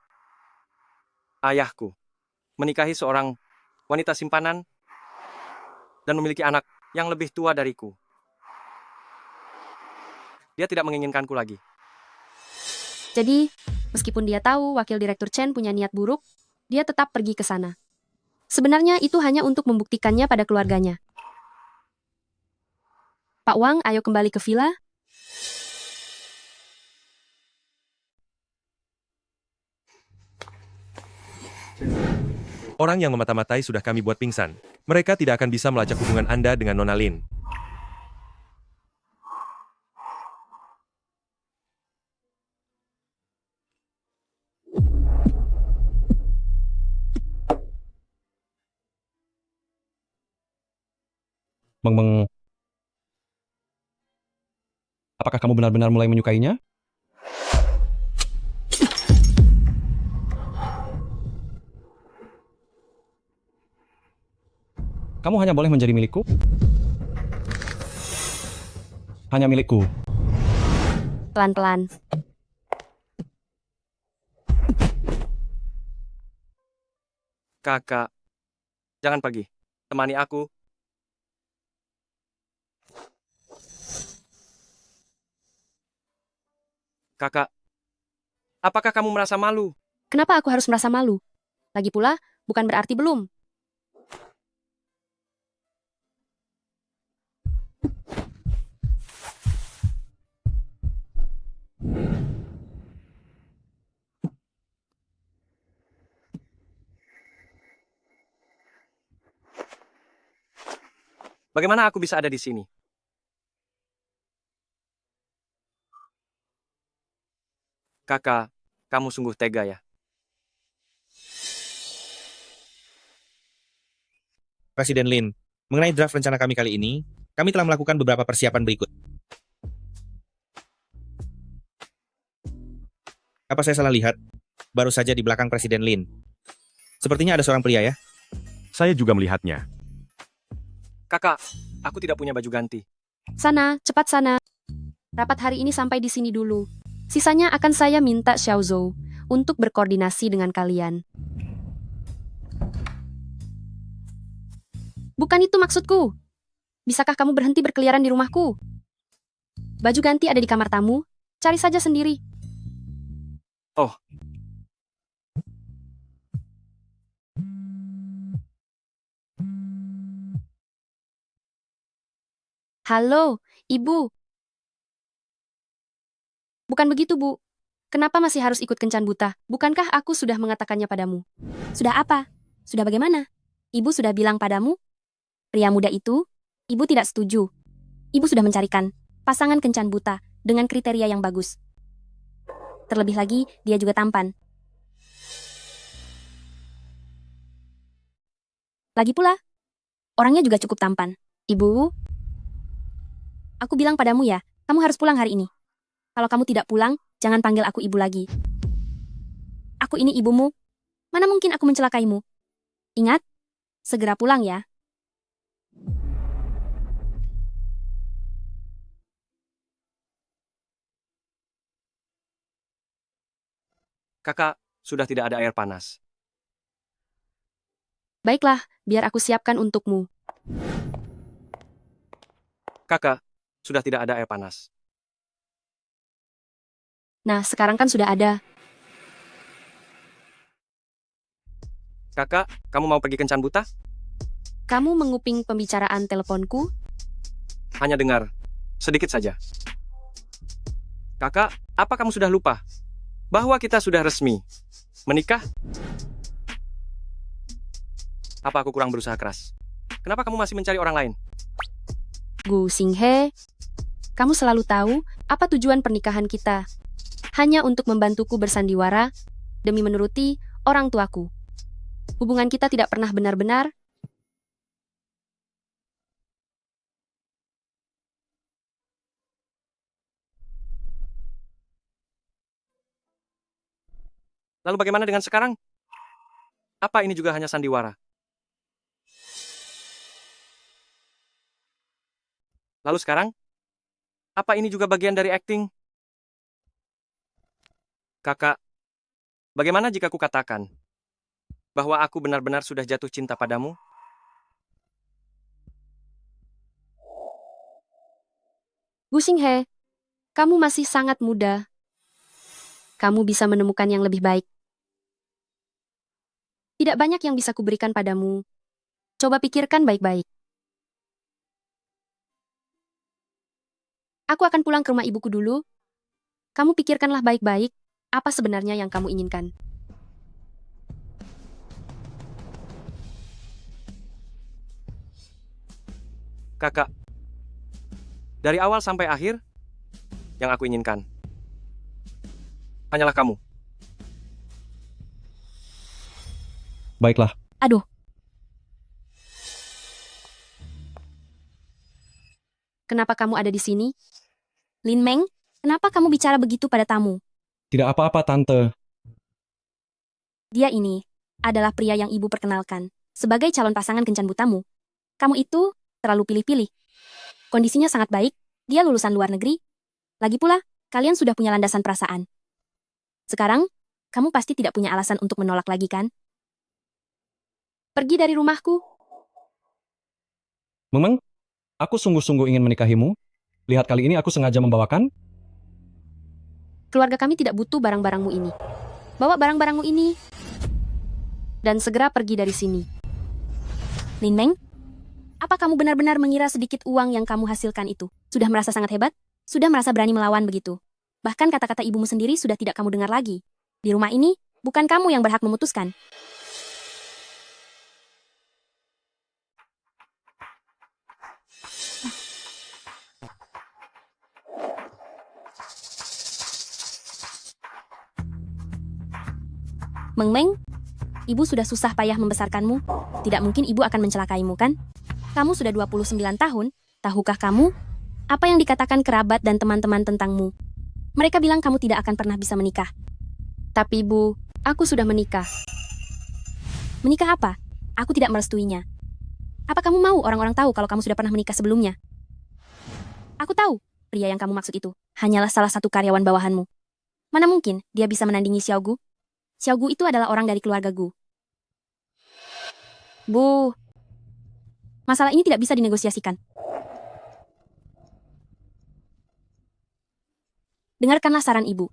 Ayahku menikahi seorang wanita simpanan dan memiliki anak yang lebih tua dariku. Dia tidak menginginkanku lagi. Jadi, meskipun dia tahu Wakil Direktur Chen punya niat buruk, dia tetap pergi ke sana. Sebenarnya itu hanya untuk membuktikannya pada keluarganya. Pak Wang, ayo kembali ke villa. Orang yang memata-matai sudah kami buat pingsan. Mereka tidak akan bisa melacak hubungan Anda dengan Nona Lin. Apakah kamu benar-benar mulai menyukainya? Kamu hanya boleh menjadi milikku. Hanya milikku. Pelan-pelan. Kakak, jangan pergi. Temani aku. Kakak, apakah kamu merasa malu? Kenapa aku harus merasa malu? Lagi pula, bukan berarti belum. Bagaimana aku bisa ada di sini? Kakak, kamu sungguh tega ya. Presiden Lin, mengenai draft rencana kami kali ini, kami telah melakukan beberapa persiapan berikut. Apa saya salah lihat? Baru saja di belakang Presiden Lin. Sepertinya ada seorang pria ya. Saya juga melihatnya. Kakak, aku tidak punya baju ganti. Sana, cepat sana. Rapat hari ini sampai di sini dulu. Sisanya akan saya minta Xiaozhou untuk berkoordinasi dengan kalian. Bukan itu maksudku. Bisakah kamu berhenti berkeliaran di rumahku? Baju ganti ada di kamar tamu. Cari saja sendiri. Oh. Halo, Ibu. Bukan begitu, Bu. Kenapa masih harus ikut kencan buta? Bukankah aku sudah mengatakannya padamu? Sudah apa? Sudah bagaimana? Ibu sudah bilang padamu? Pria muda itu, Ibu tidak setuju. Ibu sudah mencarikan pasangan kencan buta dengan kriteria yang bagus. Terlebih lagi, dia juga tampan. Lagi pula, orangnya juga cukup tampan. Ibu, aku bilang padamu ya, kamu harus pulang hari ini. Kalau kamu tidak pulang, jangan panggil aku ibu lagi. Aku ini ibumu. Mana mungkin aku mencelakaimu? Ingat, segera pulang ya. Kakak, sudah tidak ada air panas. Baiklah, biar aku siapkan untukmu. Kakak, sudah tidak ada air panas. Nah, sekarang kan sudah ada. Kakak, kamu mau pergi kencan buta? Kamu menguping pembicaraan teleponku? Hanya dengar. Sedikit saja. Kakak, apa kamu sudah lupa? Bahwa kita sudah resmi menikah? Apa aku kurang berusaha keras? Kenapa kamu masih mencari orang lain? Gu Xinghe, kamu selalu tahu apa tujuan pernikahan kita. Hanya untuk membantuku bersandiwara demi menuruti orang tuaku. Hubungan kita tidak pernah benar-benar. Lalu bagaimana dengan sekarang? Apa ini juga hanya sandiwara? Lalu sekarang? Apa ini juga bagian dari acting? Kakak, bagaimana jika aku katakan bahwa aku benar-benar sudah jatuh cinta padamu? Gu Xinghe, kamu masih sangat muda. Kamu bisa menemukan yang lebih baik. Tidak banyak yang bisa kuberikan padamu. Coba pikirkan baik-baik. Aku akan pulang ke rumah ibuku dulu. Kamu pikirkanlah baik-baik apa sebenarnya yang kamu inginkan. Kakak, dari awal sampai akhir, yang aku inginkan hanyalah kamu. Baiklah. Aduh. Kenapa kamu ada di sini? Lin Meng, kenapa kamu bicara begitu pada tamu? Tidak apa-apa, Tante. Dia ini adalah pria yang ibu perkenalkan sebagai calon pasangan kencan butamu. Kamu itu terlalu pilih-pilih. Kondisinya sangat baik, dia lulusan luar negeri. Lagi pula, kalian sudah punya landasan perasaan. Sekarang, kamu pasti tidak punya alasan untuk menolak lagi kan? Pergi dari rumahku. Memang, aku sungguh-sungguh ingin menikahimu. Lihat kali ini aku sengaja membawakan. Keluarga kami tidak butuh barang-barangmu ini. Bawa barang-barangmu ini dan segera pergi dari sini. Lin Meng, apa kamu benar-benar mengira sedikit uang yang kamu hasilkan itu sudah merasa sangat hebat? Sudah merasa berani melawan begitu? Bahkan kata-kata ibumu sendiri sudah tidak kamu dengar lagi. Di rumah ini, bukan kamu yang berhak memutuskan. Meng Meng, ibu sudah susah payah membesarkanmu. Tidak mungkin ibu akan mencelakaimu, kan? Kamu sudah 29 tahun. Tahukah kamu apa yang dikatakan kerabat dan teman-teman tentangmu? Mereka bilang kamu tidak akan pernah bisa menikah. Tapi ibu, aku sudah menikah. Menikah apa? Aku tidak merestuinya. Apa kamu mau orang-orang tahu kalau kamu sudah pernah menikah sebelumnya? Aku tahu, pria yang kamu maksud itu hanyalah salah satu karyawan bawahanmu. Mana mungkin dia bisa menandingi Xiao Gu? Xiao Gu itu adalah orang dari keluarga Gu. Bu, masalah ini tidak bisa dinegosiasikan. Dengarkanlah saran ibu.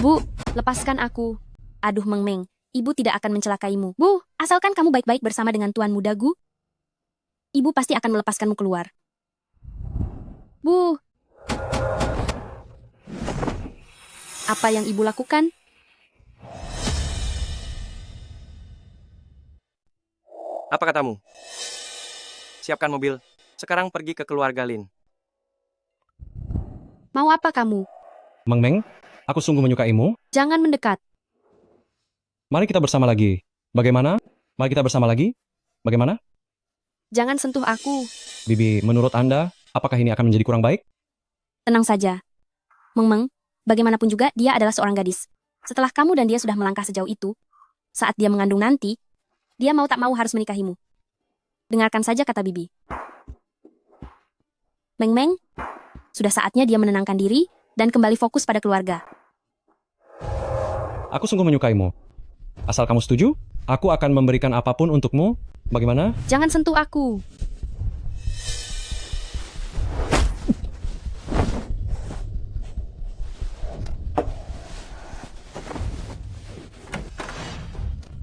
Bu, lepaskan aku. Aduh Meng Meng, ibu tidak akan mencelakaimu. Bu, asalkan kamu baik-baik bersama dengan tuan muda Gu, ibu pasti akan melepaskanmu keluar. Bu, apa yang ibu lakukan? Apa katamu? Siapkan mobil. Sekarang pergi ke keluarga Lin. Mau apa kamu? Meng Meng, aku sungguh menyukaimu. Jangan mendekat. Mari kita bersama lagi. Bagaimana? Mari kita bersama lagi. Bagaimana? Jangan sentuh aku. Bibi, menurut Anda, apakah ini akan menjadi kurang baik? Tenang saja. Meng Meng, bagaimanapun juga dia adalah seorang gadis. Setelah kamu dan dia sudah melangkah sejauh itu, saat dia mengandung nanti, dia mau tak mau harus menikahimu. Dengarkan saja kata Bibi. Meng Meng, sudah saatnya dia menenangkan diri dan kembali fokus pada keluarga. Aku sungguh menyukaimu. Asal kamu setuju, aku akan memberikan apapun untukmu. Bagaimana? Jangan sentuh aku.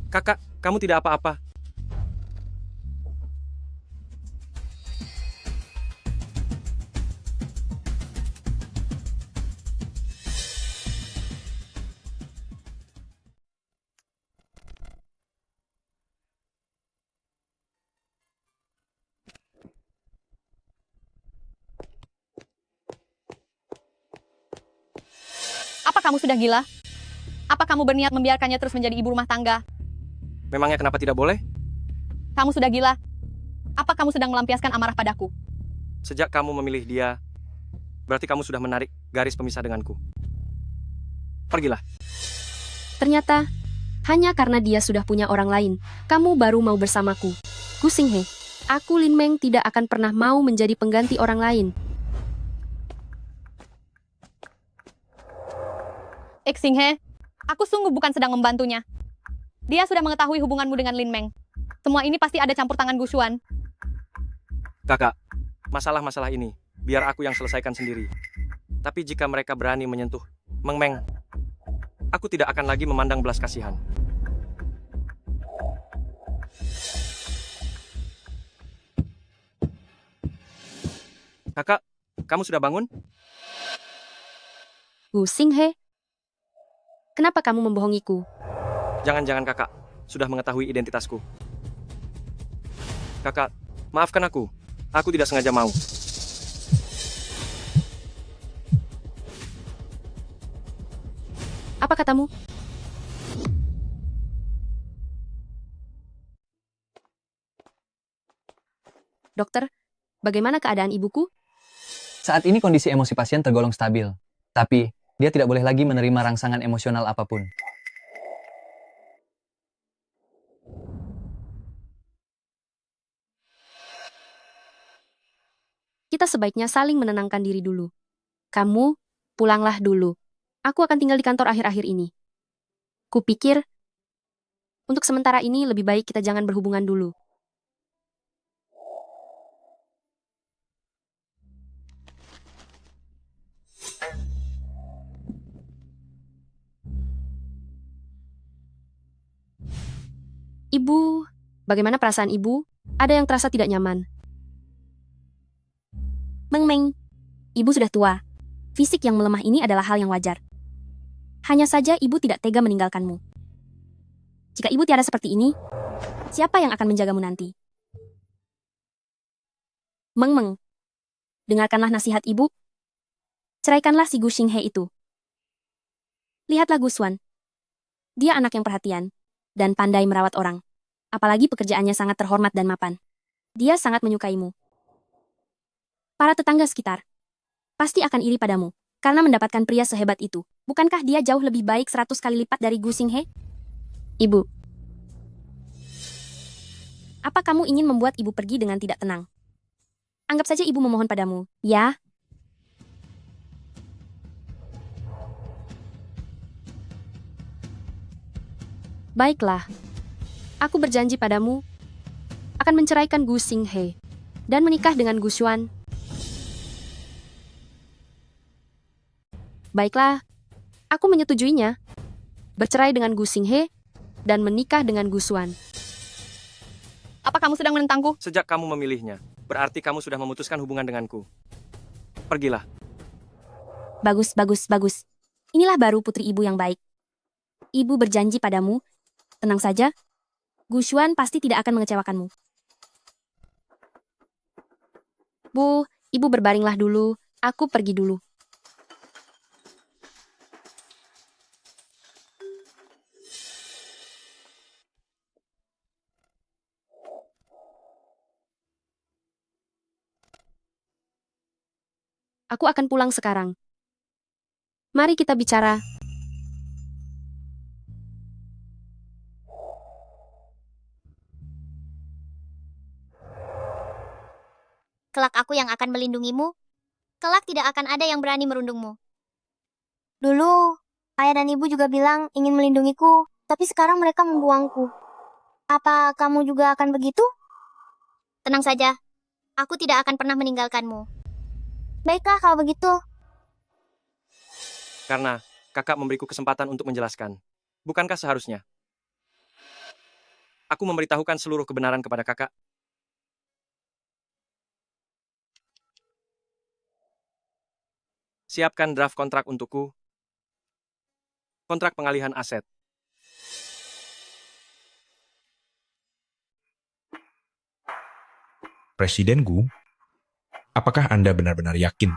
Kakak, kamu tidak apa-apa. Apa kamu sudah gila? Apa kamu berniat membiarkannya terus menjadi ibu rumah tangga? Memangnya kenapa tidak boleh? Kamu sudah gila? Apa kamu sedang melampiaskan amarah padaku? Sejak kamu memilih dia, berarti kamu sudah menarik garis pemisah denganku. Pergilah. Ternyata, hanya karena dia sudah punya orang lain, kamu baru mau bersamaku. Gu Xinghe, aku Lin Meng tidak akan pernah mau menjadi pengganti orang lain. Xinghe, aku sungguh bukan sedang membantunya. Dia sudah mengetahui hubunganmu dengan Lin Meng. Semua ini pasti ada campur tangan Gu Xuan. Kakak, masalah-masalah ini biar aku yang selesaikan sendiri. Tapi jika mereka berani menyentuh Meng Meng, aku tidak akan lagi memandang belas kasihan. Kakak, kamu sudah bangun? Gu Xinghe, kenapa kamu membohongiku? Jangan-jangan kakak sudah mengetahui identitasku. Kakak, maafkan aku. Aku tidak sengaja mau. Apa katamu? Dokter, bagaimana keadaan ibuku? Saat ini kondisi emosi pasien tergolong stabil, tapi dia tidak boleh lagi menerima rangsangan emosional apapun. Kita sebaiknya saling menenangkan diri dulu. Kamu, pulanglah dulu. Aku akan tinggal di kantor akhir-akhir ini. Kupikir, untuk sementara ini lebih baik kita jangan berhubungan dulu. Ibu, bagaimana perasaan ibu? Ada yang terasa tidak nyaman. Meng, ibu sudah tua. Fisik yang melemah ini adalah hal yang wajar. Hanya saja ibu tidak tega meninggalkanmu. Jika ibu tiada seperti ini, siapa yang akan menjagamu nanti? Meng, dengarkanlah nasihat ibu. Ceraikanlah si Gu Xinghe itu. Lihatlah Gu Xuan. Dia anak yang perhatian dan pandai merawat orang. Apalagi pekerjaannya sangat terhormat dan mapan. Dia sangat menyukaimu. Para tetangga sekitar pasti akan iri padamu karena mendapatkan pria sehebat itu. Bukankah dia jauh lebih baik 100 kali lipat dari Gu Xinghe? Ibu, apa kamu ingin membuat ibu pergi dengan tidak tenang? Anggap saja ibu memohon padamu, ya? Baiklah, aku berjanji padamu akan menceraikan Gu Xinghe dan menikah dengan Gu Xuan. Baiklah, aku menyetujuinya. Bercerai dengan Gu Xinghe dan menikah dengan Gu Xuan. Apa kamu sedang menentangku? Sejak kamu memilihnya, berarti kamu sudah memutuskan hubungan denganku. Pergilah. Bagus. Inilah baru putri ibu yang baik. Ibu berjanji padamu, tenang saja, Gu Xuan pasti tidak akan mengecewakanmu. Bu, ibu berbaringlah dulu, aku pergi dulu. Aku akan pulang sekarang. Mari kita bicara. Kelak aku yang akan melindungimu. Kelak tidak akan ada yang berani merundungmu. Dulu, ayah dan ibu juga bilang ingin melindungiku, tapi sekarang mereka membuangku. Apa kamu juga akan begitu? Tenang saja, aku tidak akan pernah meninggalkanmu. Baiklah kalau begitu. Karena kakak memberiku kesempatan untuk menjelaskan. Bukankah seharusnya aku memberitahukan seluruh kebenaran kepada kakak? Siapkan draft kontrak untukku. Kontrak pengalihan aset. Presiden Gu, apakah Anda benar-benar yakin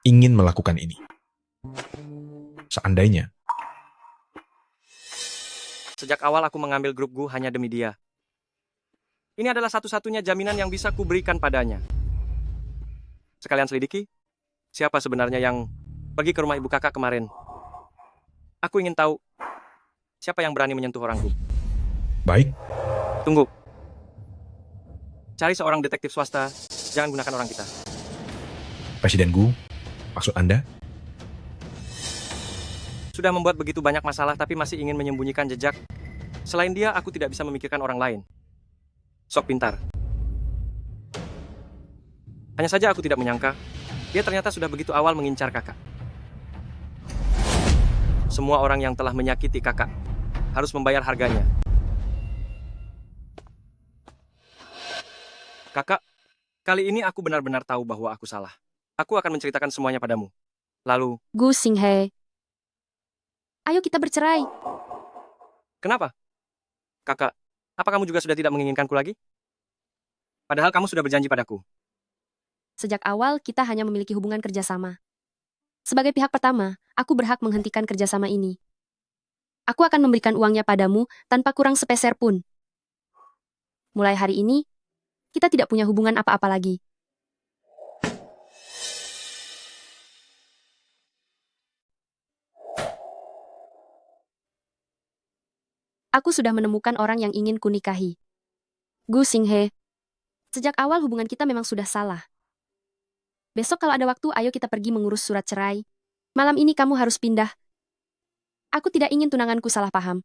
ingin melakukan ini? Seandainya. Sejak awal aku mengambil grup Gu hanya demi dia. Ini adalah satu-satunya jaminan yang bisa kuberikan padanya. Sekalian selidiki, siapa sebenarnya yang pergi ke rumah ibu kakak kemarin? Aku ingin tahu siapa yang berani menyentuh orang Gu. Baik. Tunggu. Cari seorang detektif swasta, jangan gunakan orang kita. Presiden Gu, maksud Anda? Sudah membuat begitu banyak masalah tapi masih ingin menyembunyikan jejak. Selain dia, aku tidak bisa memikirkan orang lain. Sok pintar. Hanya saja aku tidak menyangka, dia ternyata sudah begitu awal mengincar kakak. Semua orang yang telah menyakiti kakak harus membayar harganya. Kakak, kali ini aku benar-benar tahu bahwa aku salah. Aku akan menceritakan semuanya padamu. Lalu, Gu Xinghe, ayo kita bercerai. kenapa? Kakak, apa kamu juga sudah tidak menginginkanku lagi? Padahal kamu sudah berjanji padaku. Sejak awal, kita hanya memiliki hubungan kerjasama. Sebagai pihak pertama, aku berhak menghentikan kerjasama ini. Aku akan memberikan uangnya padamu tanpa kurang sepeser pun. Mulai hari ini, kita tidak punya hubungan apa-apa lagi. Aku sudah menemukan orang yang ingin kunikahi. Gu Xinghe. Sejak awal hubungan kita memang sudah salah. Besok kalau ada waktu, ayo kita pergi mengurus surat cerai. Malam ini kamu harus pindah. Aku tidak ingin tunanganku salah paham.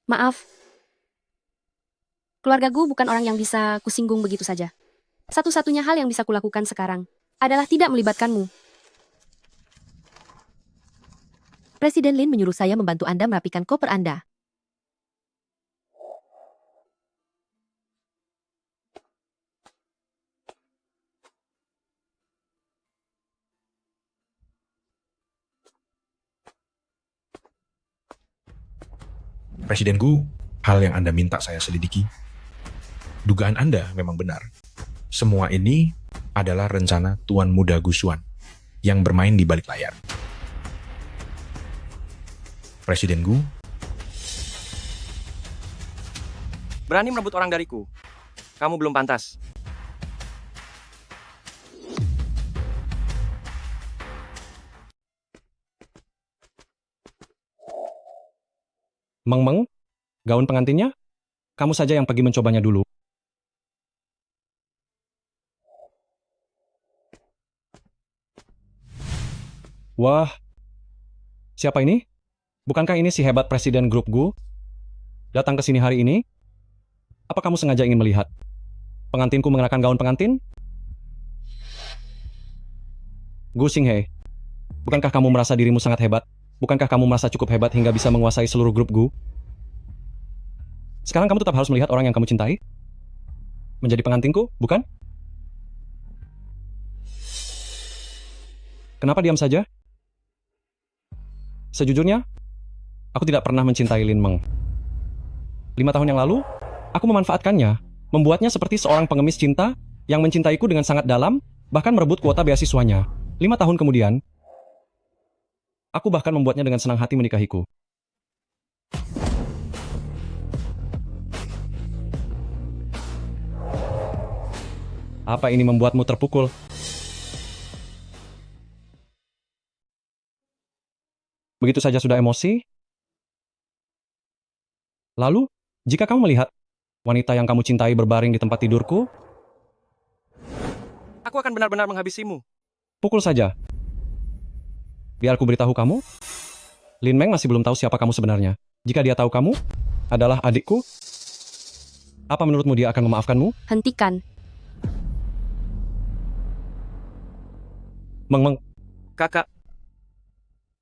Maaf. Keluarga Gu bukan orang yang bisa kusinggung begitu saja. Satu-satunya hal yang bisa kulakukan sekarang adalah tidak melibatkanmu. Presiden Lin menyuruh saya membantu Anda merapikan koper Anda. Presiden Gu, hal yang Anda minta saya selidiki. Dugaan Anda memang benar. Semua ini adalah rencana Tuan Muda Gusuan yang bermain di balik layar. Presiden Gu, Berani merebut orang dariku. Kamu belum pantas. Meng, gaun pengantinnya? Kamu saja yang pergi mencobanya dulu. Wah, siapa ini? Bukankah ini si hebat Presiden Grup Gu? Datang ke sini hari ini? Apa kamu sengaja ingin melihat pengantinku mengenakan gaun pengantin? Gu Xinghe, bukankah kamu merasa dirimu sangat hebat? Bukankah kamu merasa cukup hebat hingga bisa menguasai seluruh grup Gu? Sekarang kamu tetap harus melihat orang yang kamu cintai? Menjadi pengantinku, bukan? Kenapa diam saja? Sejujurnya, aku tidak pernah mencintai Lin Meng. 5 tahun yang lalu, aku memanfaatkannya, membuatnya seperti seorang pengemis cinta yang mencintaiku dengan sangat dalam, bahkan merebut kuota beasiswanya. 5 tahun kemudian, aku bahkan membuatnya dengan senang hati menikahiku. Apa ini membuatmu terpukul? Begitu saja sudah emosi? Lalu, jika kamu melihat wanita yang kamu cintai berbaring di tempat tidurku, Aku akan benar-benar menghabisimu. pukul saja. Biar aku beritahu kamu, Lin Meng masih belum tahu siapa kamu sebenarnya. Jika dia tahu kamu adalah adikku, apa menurutmu dia akan memaafkanmu? Hentikan. Meng, Kakak,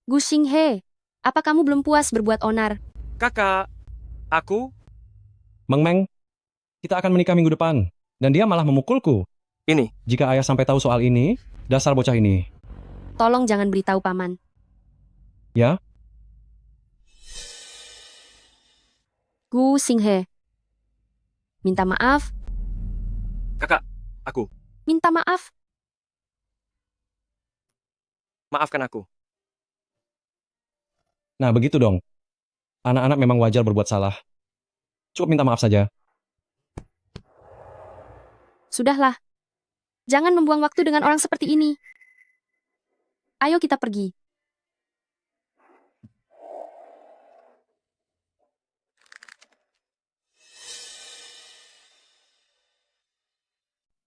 Gu Xinghe, apa kamu belum puas berbuat onar? kakak, aku, Meng, kita akan menikah minggu depan. Dan dia malah memukulku. Ini. Jika ayah sampai tahu soal ini, dasar bocah ini. Tolong jangan beritahu paman. Ya? Gu Xinghe. Minta maaf. kakak, aku. Minta maaf. Maafkan aku. Nah, begitu dong. Anak-anak memang wajar berbuat salah. Cukup minta maaf saja. Sudahlah. Jangan membuang waktu dengan orang seperti ini. Ayo kita pergi.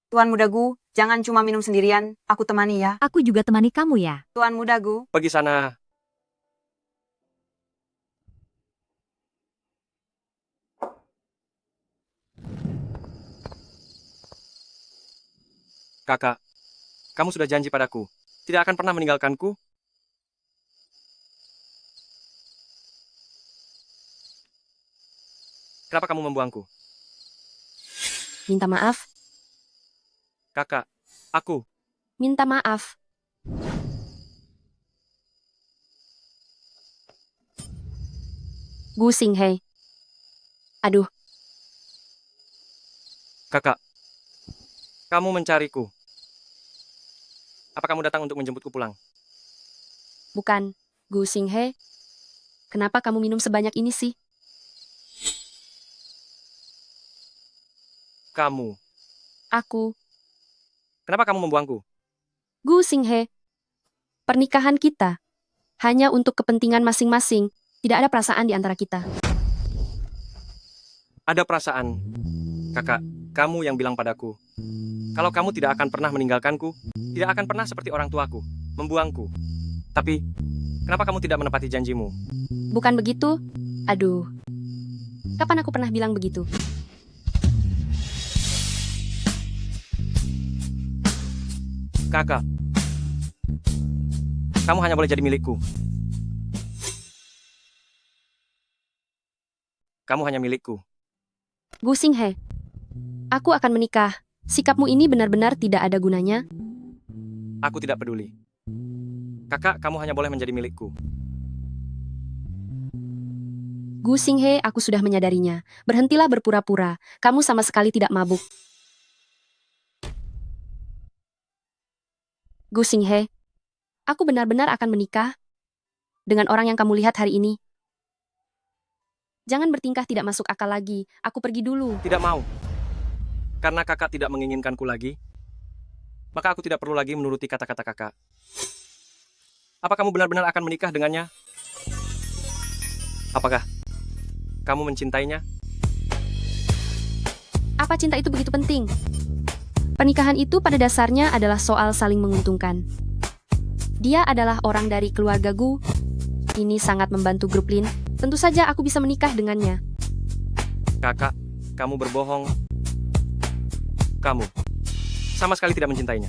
Tuan Muda Gu, jangan cuma minum sendirian, aku temani ya. Aku juga temani kamu ya. Tuan Muda Gu, Pergi sana. Kakak, kamu sudah janji padaku. Tidak akan pernah meninggalkanku. Kenapa kamu membuangku? Minta maaf. Kakak, aku. Minta maaf. Gu Xinghe. Aduh, Kakak, kamu mencariku. Apa kamu datang untuk menjemputku pulang? bukan. Gu Xinghe. Kenapa kamu minum sebanyak ini sih? Kamu. Aku. Kenapa kamu membuangku? Gu Xinghe. Pernikahan kita hanya untuk kepentingan masing-masing. Tidak ada perasaan di antara kita. Ada perasaan. Kakak, kamu yang bilang padaku. Kalau kamu tidak akan pernah meninggalkanku, tidak akan pernah seperti orang tuaku, membuangku. Tapi, kenapa kamu tidak menepati janjimu? Bukan begitu? Aduh. Kapan aku pernah bilang begitu? Kakak, kamu hanya boleh jadi milikku. Kamu hanya milikku. Gu Xinghe. Aku akan menikah. Sikapmu ini benar-benar tidak ada gunanya. Aku tidak peduli. Kakak, kamu hanya boleh menjadi milikku. Gu Xinghe, aku sudah menyadarinya. Berhentilah berpura-pura. Kamu sama sekali tidak mabuk. Gu Xinghe, aku benar-benar akan menikah dengan orang yang kamu lihat hari ini. Jangan bertingkah tidak masuk akal lagi. Aku pergi dulu. Tidak mau. Karena kakak tidak menginginkanku lagi, maka aku tidak perlu lagi menuruti kata-kata kakak. Apa kamu benar-benar akan menikah dengannya? Apakah kamu mencintainya? Apa cinta itu begitu penting? Pernikahan itu pada dasarnya adalah soal saling menguntungkan. Dia adalah orang dari keluarga Gu. Ini sangat membantu grup Lin. Tentu saja aku bisa menikah dengannya. Kakak, kamu berbohong. Kamu sama sekali tidak mencintainya.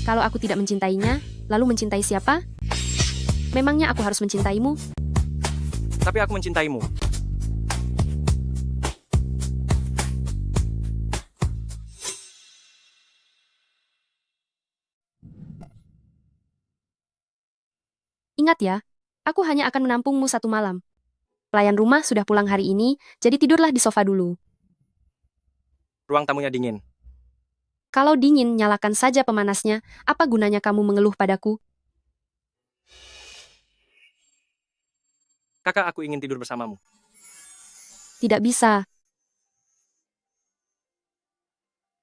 Kalau aku tidak mencintainya, lalu mencintai siapa? Memangnya aku harus mencintaimu? Tapi aku mencintaimu. Ingat ya, aku hanya akan menampungmu 1 malam. Pelayan rumah sudah pulang hari ini, jadi tidurlah di sofa dulu. Ruang tamunya dingin. Kalau dingin, nyalakan saja pemanasnya. Apa gunanya kamu mengeluh padaku? Kakak, aku ingin tidur bersamamu. Tidak bisa.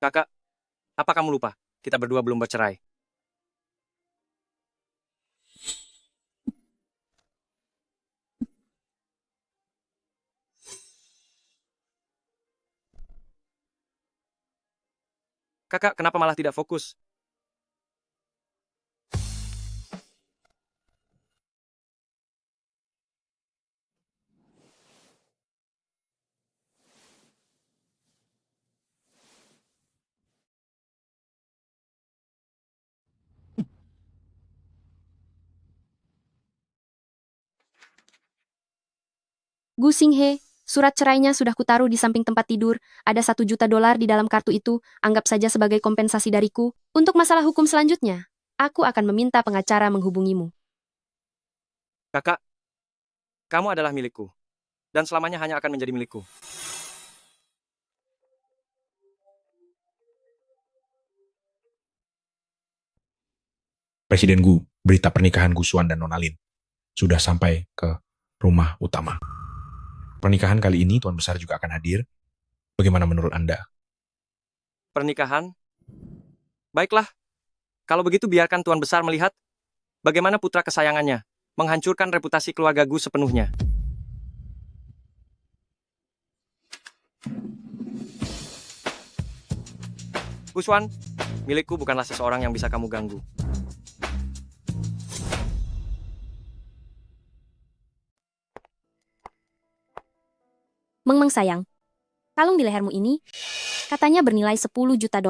Kakak, apa kamu lupa? Kita berdua belum bercerai. Kakak, kenapa malah tidak fokus? Gu Xinghe, surat cerainya sudah kutaruh di samping tempat tidur. Ada $1 juta di dalam kartu itu. Anggap saja sebagai kompensasi dariku. Untuk masalah hukum selanjutnya, aku akan meminta pengacara menghubungimu. Kakak, kamu adalah milikku. Dan selamanya hanya akan menjadi milikku. Presiden Gu, berita pernikahan Gu Xuan dan Nona Lin sudah sampai ke rumah utama. Pernikahan kali ini Tuan Besar juga akan hadir. Bagaimana menurut Anda? Pernikahan? Baiklah. Kalau begitu biarkan Tuan Besar melihat bagaimana putra kesayangannya menghancurkan reputasi keluarga Gu sepenuhnya. Gu Xuan, milikku bukanlah seseorang yang bisa kamu ganggu. Meng sayang, kalung di lehermu ini katanya bernilai $10 juta.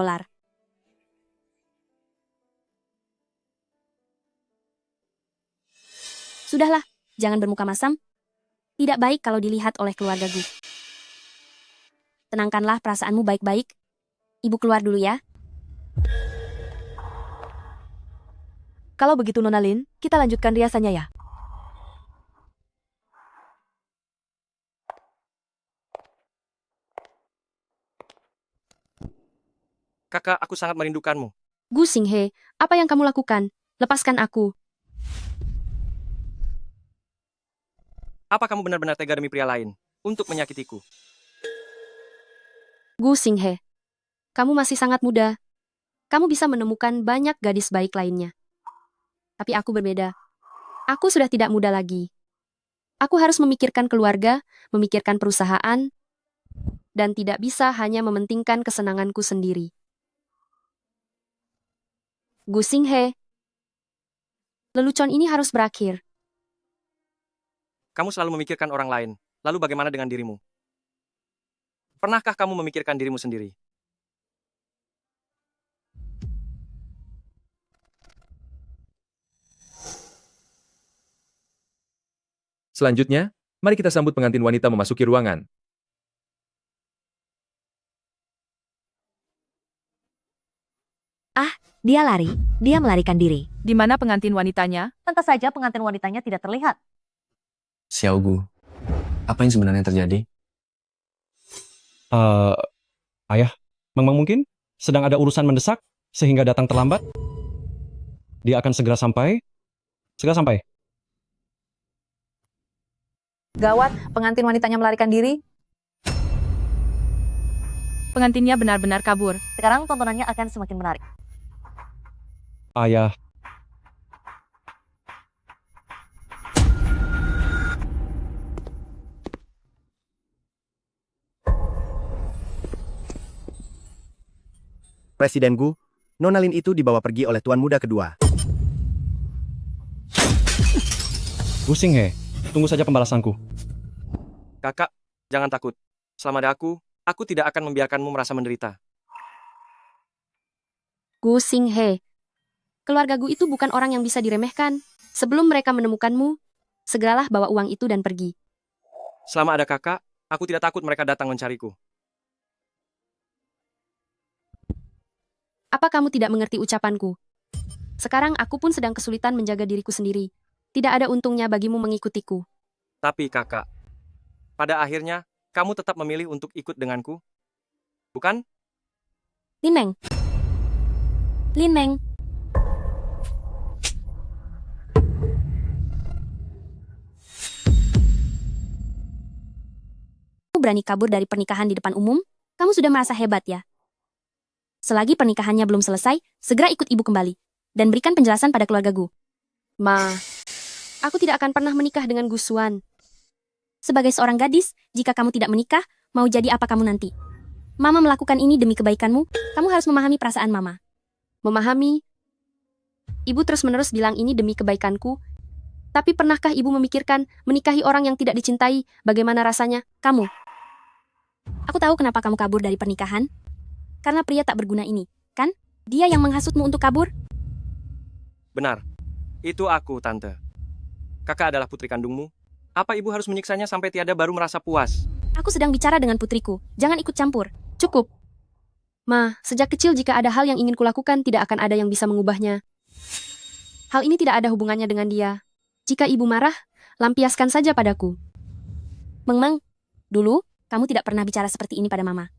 Sudahlah, jangan bermuka masam. Tidak baik kalau dilihat oleh keluarga Gu. Tenangkanlah perasaanmu baik-baik. Ibu keluar dulu ya. Kalau begitu Nona Lin, kita lanjutkan riasannya ya. Kakak, aku sangat merindukanmu. Gu Xinghe, apa yang kamu lakukan? Lepaskan aku. Apa kamu benar-benar tega demi pria lain untuk menyakitiku? Gu Xinghe, kamu masih sangat muda. Kamu bisa menemukan banyak gadis baik lainnya. Tapi aku berbeda. Aku sudah tidak muda lagi. Aku harus memikirkan keluarga, memikirkan perusahaan, dan tidak bisa hanya mementingkan kesenanganku sendiri. Gu Xinghe, lelucon ini harus berakhir. Kamu selalu memikirkan orang lain. Lalu bagaimana dengan dirimu? Pernahkah kamu memikirkan dirimu sendiri? Selanjutnya, mari kita sambut pengantin wanita memasuki ruangan. Ah, dia lari. Dia melarikan diri. Di mana pengantin wanitanya? Tentu saja pengantin wanitanya tidak terlihat. Xiao Gu, apa yang sebenarnya terjadi? Ayah, memang mungkin sedang ada urusan mendesak sehingga datang terlambat. Dia akan segera sampai. Segera sampai. Gawat, pengantin wanitanya melarikan diri. Pengantinnya benar-benar kabur. Sekarang tontonannya akan semakin menarik. Ayah, Presiden Gu, Nona Lin itu dibawa pergi oleh tuan muda kedua. Gu Xinghe, tunggu saja pembalasanku. Kakak, jangan takut. Selama ada aku tidak akan membiarkanmu merasa menderita. Gu Xinghe, keluarga Gu itu bukan orang yang bisa diremehkan. Sebelum mereka menemukanmu, segeralah bawa uang itu dan pergi. Selama ada kakak, aku tidak takut mereka datang mencariku. Apa kamu tidak mengerti ucapanku? Sekarang aku pun sedang kesulitan menjaga diriku sendiri. Tidak ada untungnya bagimu mengikutiku. Tapi kakak, pada akhirnya, kamu tetap memilih untuk ikut denganku? Bukan? Lin Meng. Lin Meng. Kamu berani kabur dari pernikahan di depan umum? Kamu sudah merasa hebat ya? Selagi pernikahannya belum selesai, segera ikut ibu kembali. Dan berikan penjelasan pada keluarga Gu. Ma, aku tidak akan pernah menikah dengan Gu Xuan. Sebagai seorang gadis, jika kamu tidak menikah, mau jadi apa kamu nanti? Mama melakukan ini demi kebaikanmu, kamu harus memahami perasaan Mama. Memahami? Ibu terus-menerus bilang ini demi kebaikanku. Tapi pernahkah ibu memikirkan menikahi orang yang tidak dicintai, bagaimana rasanya? Kamu. Aku tahu kenapa kamu kabur dari pernikahan. Karena pria tak berguna ini, kan? Dia yang menghasutmu untuk kabur? Benar. Itu aku, Tante. Kakak adalah putri kandungmu. Apa ibu harus menyiksanya sampai tiada baru merasa puas? Aku sedang bicara dengan putriku. Jangan ikut campur. Cukup. Ma, sejak kecil jika ada hal yang ingin kulakukan, tidak akan ada yang bisa mengubahnya. Hal ini tidak ada hubungannya dengan dia. Jika ibu marah, lampiaskan saja padaku. Meng, dulu, kamu tidak pernah bicara seperti ini pada Mama.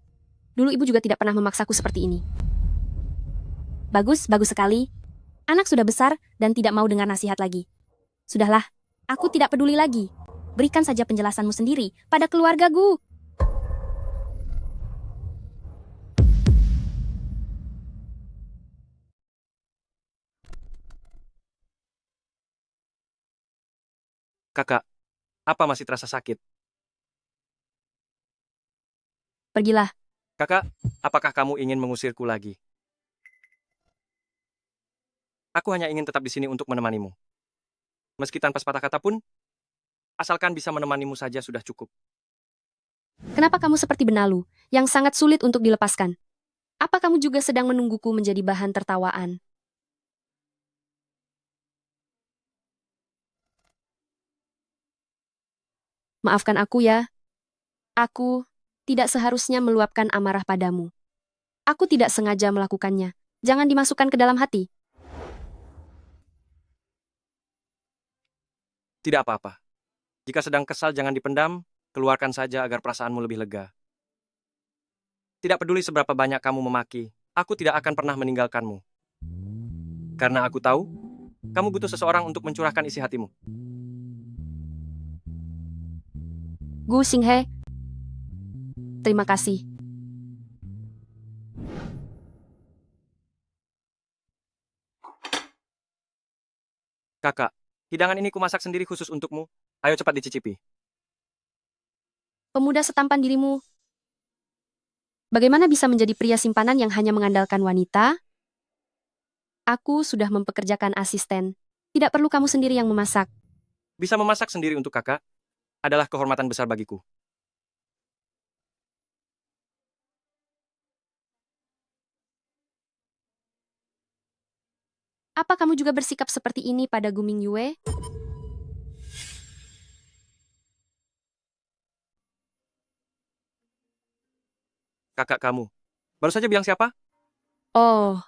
Dulu ibu juga tidak pernah memaksaku seperti ini. Bagus, bagus sekali. Anak sudah besar dan tidak mau dengar nasihat lagi. Sudahlah, aku tidak peduli lagi. Berikan saja penjelasanmu sendiri pada keluarga Gu. Kakak, apa masih terasa sakit? Pergilah. Kakak, apakah kamu ingin mengusirku lagi? Aku hanya ingin tetap di sini untuk menemanimu. Meski tanpa sepatah kata pun, asalkan bisa menemanimu saja sudah cukup. Kenapa kamu seperti benalu, yang sangat sulit untuk dilepaskan? Apa kamu juga sedang menungguku menjadi bahan tertawaan? Maafkan aku ya. Aku tidak seharusnya meluapkan amarah padamu. Aku tidak sengaja melakukannya. Jangan dimasukkan ke dalam hati. Tidak apa-apa. Jika sedang kesal jangan dipendam, keluarkan saja agar perasaanmu lebih lega. Tidak peduli seberapa banyak kamu memaki, aku tidak akan pernah meninggalkanmu. Karena aku tahu, kamu butuh seseorang untuk mencurahkan isi hatimu. Gu Xinghe, terima kasih. Kakak, hidangan ini kumasak sendiri khusus untukmu. Ayo cepat dicicipi. Pemuda setampan dirimu. Bagaimana bisa menjadi pria simpanan yang hanya mengandalkan wanita? Aku sudah mempekerjakan asisten. Tidak perlu kamu sendiri yang memasak. Bisa memasak sendiri untuk kakak adalah kehormatan besar bagiku. Apa kamu juga bersikap seperti ini pada Guming Yue? Kakak kamu. Baru saja bilang siapa? Oh,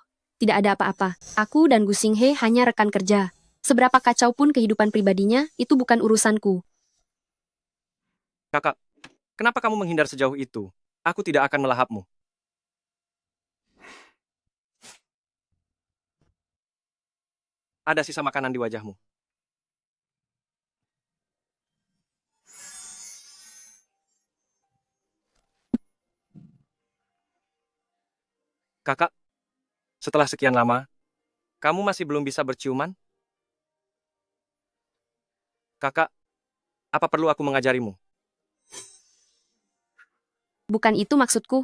tidak ada apa-apa. Aku dan Gu Xinghe hanya rekan kerja. Seberapa kacau pun kehidupan pribadinya, itu bukan urusanku. Kakak, kenapa kamu menghindar sejauh itu? Aku tidak akan melahapmu. Ada sisa makanan di wajahmu. Kakak, setelah sekian lama, kamu masih belum bisa berciuman? Kakak, apa perlu aku mengajarimu? Bukan itu maksudku.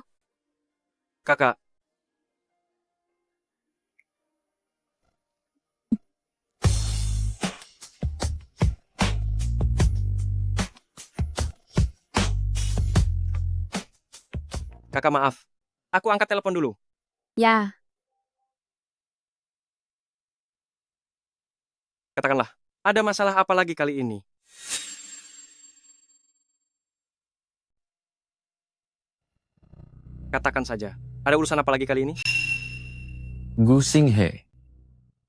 Kakak, kakak maaf. Aku angkat telepon dulu. Ya, Katakanlah, ada masalah apa lagi kali ini? Katakan saja, ada urusan apa lagi kali ini? Gu Xinghe,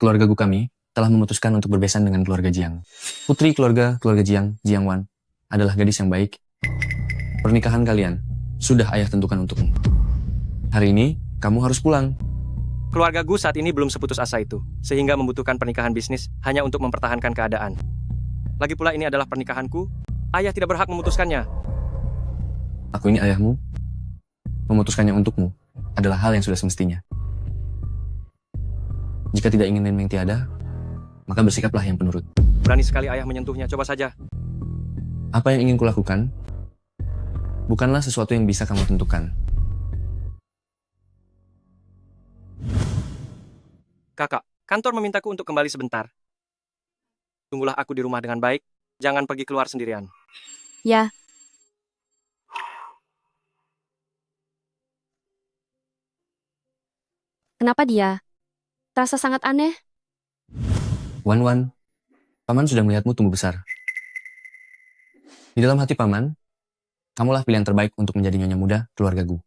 keluarga Gu kami, telah memutuskan untuk berbesan dengan keluarga Jiang. Putri keluarga Jiang, Jiang Wan, adalah gadis yang baik. Pernikahan kalian sudah ayah tentukan untukmu. Hari ini, kamu harus pulang. Keluarga Gu saat ini belum seputus asa itu, sehingga membutuhkan pernikahan bisnis hanya untuk mempertahankan keadaan. Lagi pula ini adalah pernikahanku, ayah tidak berhak memutuskannya. Aku ini ayahmu. Memutuskannya untukmu adalah hal yang sudah semestinya. Jika tidak ingin Lin Meng tiada, maka bersikaplah yang penurut. Berani sekali ayah menyentuhnya, coba saja. Apa yang ingin kulakukan bukanlah sesuatu yang bisa kamu tentukan. Kakak, kantor memintaku untuk kembali sebentar. Tunggulah aku di rumah dengan baik, jangan pergi keluar sendirian. ya. Kenapa dia? Terasa sangat aneh. Wan Wan, Paman sudah melihatmu tumbuh besar. Di dalam hati Paman, kamulah pilihan terbaik untuk menjadi nyonya muda keluarga Gu.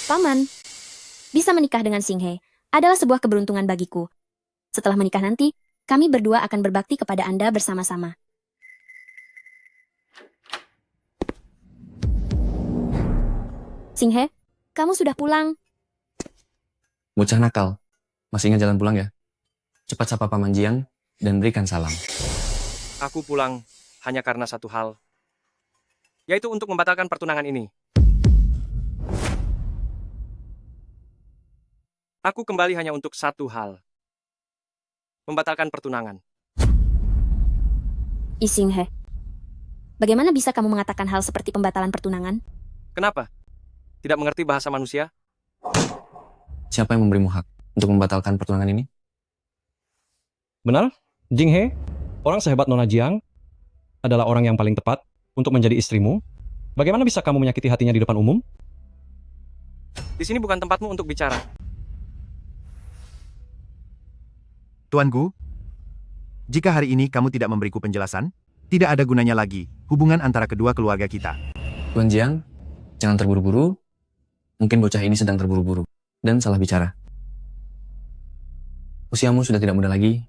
Paman, bisa menikah dengan Xinghe adalah sebuah keberuntungan bagiku. Setelah menikah nanti, kami berdua akan berbakti kepada Anda bersama-sama. Xinghe, kamu sudah pulang. Bocah nakal, masih ingat jalan pulang ya? Cepat sapa Paman Jiang dan berikan salam. Aku pulang hanya karena satu hal, yaitu untuk membatalkan pertunangan ini. Aku kembali hanya untuk satu hal. Membatalkan pertunangan. Xinghe, bagaimana bisa kamu mengatakan hal seperti pembatalan pertunangan? Kenapa? Tidak mengerti bahasa manusia? Siapa yang memberimu hak untuk membatalkan pertunangan ini? Benar, Jinghe, orang sehebat Nona Jiang, adalah orang yang paling tepat untuk menjadi istrimu. Bagaimana bisa kamu menyakiti hatinya di depan umum? Di sini bukan tempatmu untuk bicara. Tuan Gu, jika hari ini kamu tidak memberiku penjelasan, tidak ada gunanya lagi hubungan antara kedua keluarga kita. Tuan Jiang, jangan terburu-buru. Mungkin bocah ini sedang terburu-buru dan salah bicara. Usiamu sudah tidak muda lagi.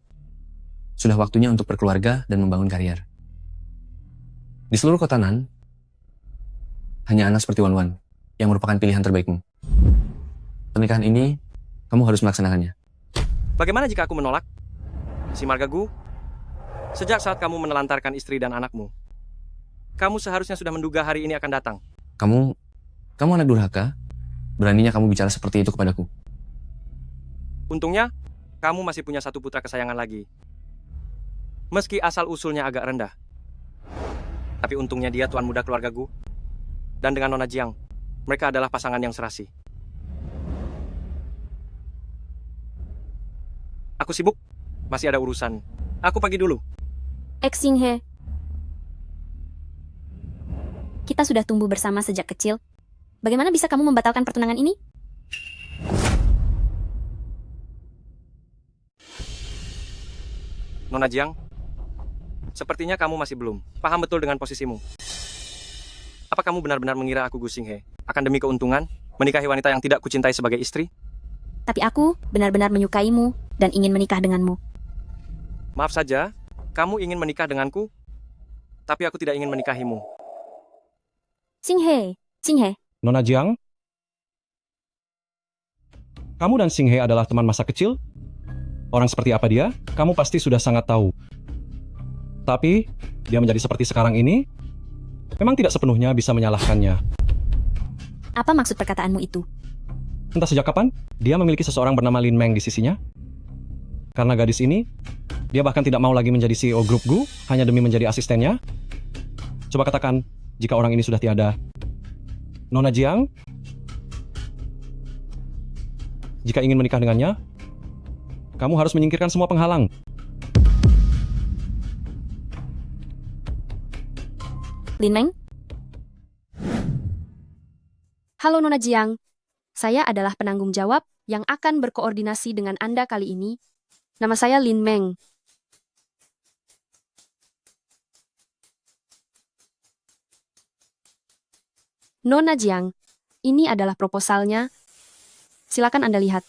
Sudah waktunya untuk berkeluarga dan membangun karier. Di seluruh kota Nan, hanya anak seperti Wan Wan yang merupakan pilihan terbaikmu. Pernikahan ini, kamu harus melaksanakannya. Bagaimana jika aku menolak? Si Margagu, sejak saat kamu menelantarkan istri dan anakmu, kamu seharusnya sudah menduga hari ini akan datang. Kamu anak durhaka. Beraninya kamu bicara seperti itu kepadaku. Untungnya, kamu masih punya satu putra kesayangan lagi. Meski asal-usulnya agak rendah. Tapi untungnya dia tuan muda keluarga Gu. Dan dengan Nona Jiang, mereka adalah pasangan yang serasi. Aku sibuk, masih ada urusan. Aku pergi dulu. Xing He. Kita sudah tumbuh bersama sejak kecil. Bagaimana bisa kamu membatalkan pertunangan ini? Nona Jiang, sepertinya kamu masih belum paham betul dengan posisimu. Apa kamu benar-benar mengira aku Gu Xinghe akan demi keuntungan menikahi wanita yang tidak kucintai sebagai istri? Tapi aku benar-benar menyukaimu dan ingin menikah denganmu. Maaf saja, kamu ingin menikah denganku, tapi aku tidak ingin menikahimu. Xinghe. Nona Jiang, kamu dan Xinghe adalah teman masa kecil? Orang seperti apa dia, kamu pasti sudah sangat tahu. Tapi, dia menjadi seperti sekarang ini, memang tidak sepenuhnya bisa menyalahkannya. Apa maksud perkataanmu itu? Entah sejak kapan, dia memiliki seseorang bernama Lin Meng di sisinya. Karena gadis ini, dia bahkan tidak mau lagi menjadi CEO grup Gu, hanya demi menjadi asistennya. Coba katakan, jika orang ini sudah tiada. Nona Jiang, jika ingin menikah dengannya, kamu harus menyingkirkan semua penghalang. Lin Meng? Halo Nona Jiang, saya adalah penanggung jawab yang akan berkoordinasi dengan Anda kali ini. Nama saya Lin Meng. Nona Jiang, ini adalah proposalnya. Silakan Anda lihat.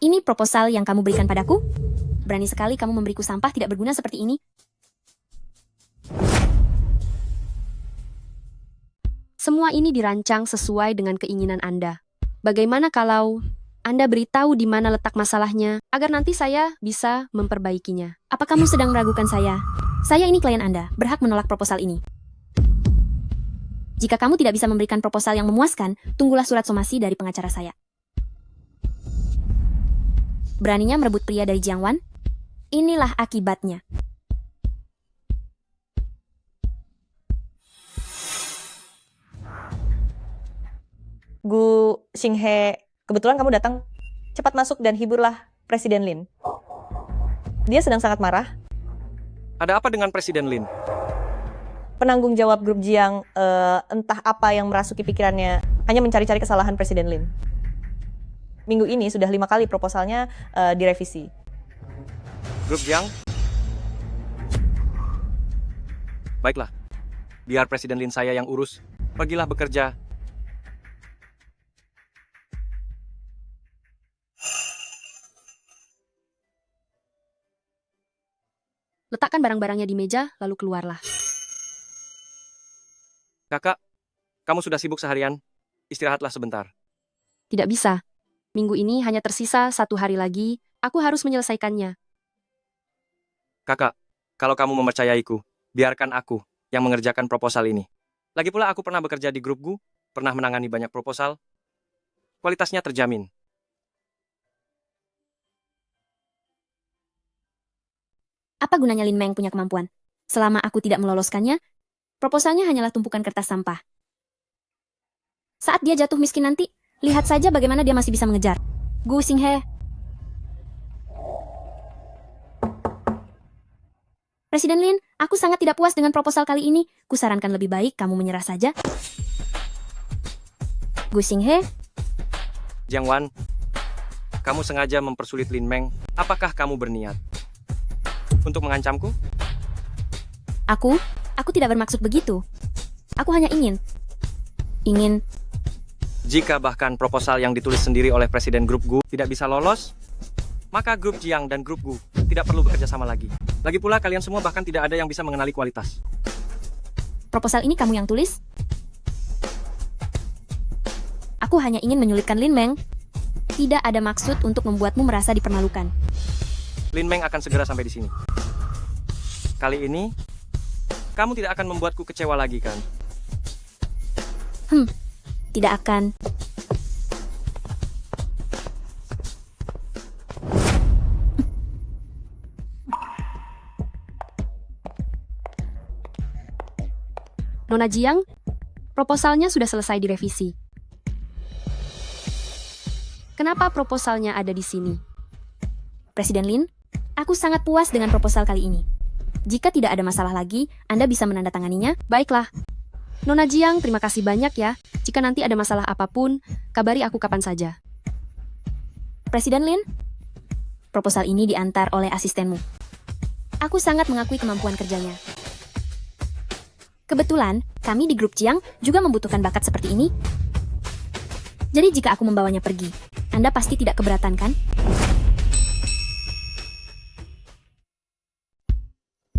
Ini proposal yang kamu berikan padaku? Berani sekali kamu memberiku sampah tidak berguna seperti ini. Semua ini dirancang sesuai dengan keinginan Anda. Bagaimana kalau Anda beritahu di mana letak masalahnya, agar nanti saya bisa memperbaikinya? Apa kamu sedang meragukan saya? Saya ini klien Anda, berhak menolak proposal ini. Jika kamu tidak bisa memberikan proposal yang memuaskan, tunggulah surat somasi dari pengacara saya. Beraninya merebut pria dari Jiangwan? Inilah akibatnya. Gu Xinghe, kebetulan kamu datang. Cepat masuk dan hiburlah Presiden Lin. Dia sedang sangat marah. Ada apa dengan Presiden Lin? Penanggung jawab grup Jiang, entah apa yang merasuki pikirannya, hanya mencari-cari kesalahan Presiden Lin. Minggu ini sudah 5 kali proposalnya direvisi. Grup Jiang? Baiklah, biar Presiden Lin saya yang urus. Pergilah bekerja. Letakkan barang-barangnya di meja, lalu keluarlah. Kakak, kamu sudah sibuk seharian. Istirahatlah sebentar. Tidak bisa. Minggu ini hanya tersisa 1 hari lagi, aku harus menyelesaikannya. Kakak, kalau kamu mempercayaiku, biarkan aku yang mengerjakan proposal ini. Lagi pula aku pernah bekerja di grup Gu, pernah menangani banyak proposal. Kualitasnya terjamin. Apa gunanya Lin Meng punya kemampuan? Selama aku tidak meloloskannya, proposalnya hanyalah tumpukan kertas sampah. Saat dia jatuh miskin nanti, lihat saja bagaimana dia masih bisa mengejar. Gu Xinghe. Presiden Lin, aku sangat tidak puas dengan proposal kali ini. Kusarankan lebih baik kamu menyerah saja. Gu Xinghe. Jiangwan, Kamu sengaja mempersulit Lin Meng. Apakah kamu berniat untuk mengancamku? Aku tidak bermaksud begitu. Aku hanya ingin. Jika bahkan proposal yang ditulis sendiri oleh Presiden Grup Gu tidak bisa lolos, maka Grup Jiang dan Grup Gu tidak perlu bekerja sama lagi. Lagi pula kalian semua bahkan tidak ada yang bisa mengenali kualitas. Proposal ini kamu yang tulis? Aku hanya ingin menyulitkan Lin Meng. Tidak ada maksud untuk membuatmu merasa dipermalukan. Lin Meng akan segera sampai di sini. Kali ini, kamu tidak akan membuatku kecewa lagi, kan? Tidak akan. Nona Jiang, proposalnya sudah selesai direvisi. Kenapa proposalnya ada di sini? Presiden Lin, aku sangat puas dengan proposal kali ini. Jika tidak ada masalah lagi, Anda bisa menandatanganinya. Baiklah. Nona Jiang, terima kasih banyak ya. Jika nanti ada masalah apapun, kabari aku kapan saja. Presiden Lin, proposal ini diantar oleh asistenmu. Aku sangat mengakui kemampuan kerjanya. Kebetulan, kami di grup Jiang juga membutuhkan bakat seperti ini. Jadi jika aku membawanya pergi, Anda pasti tidak keberatan, kan?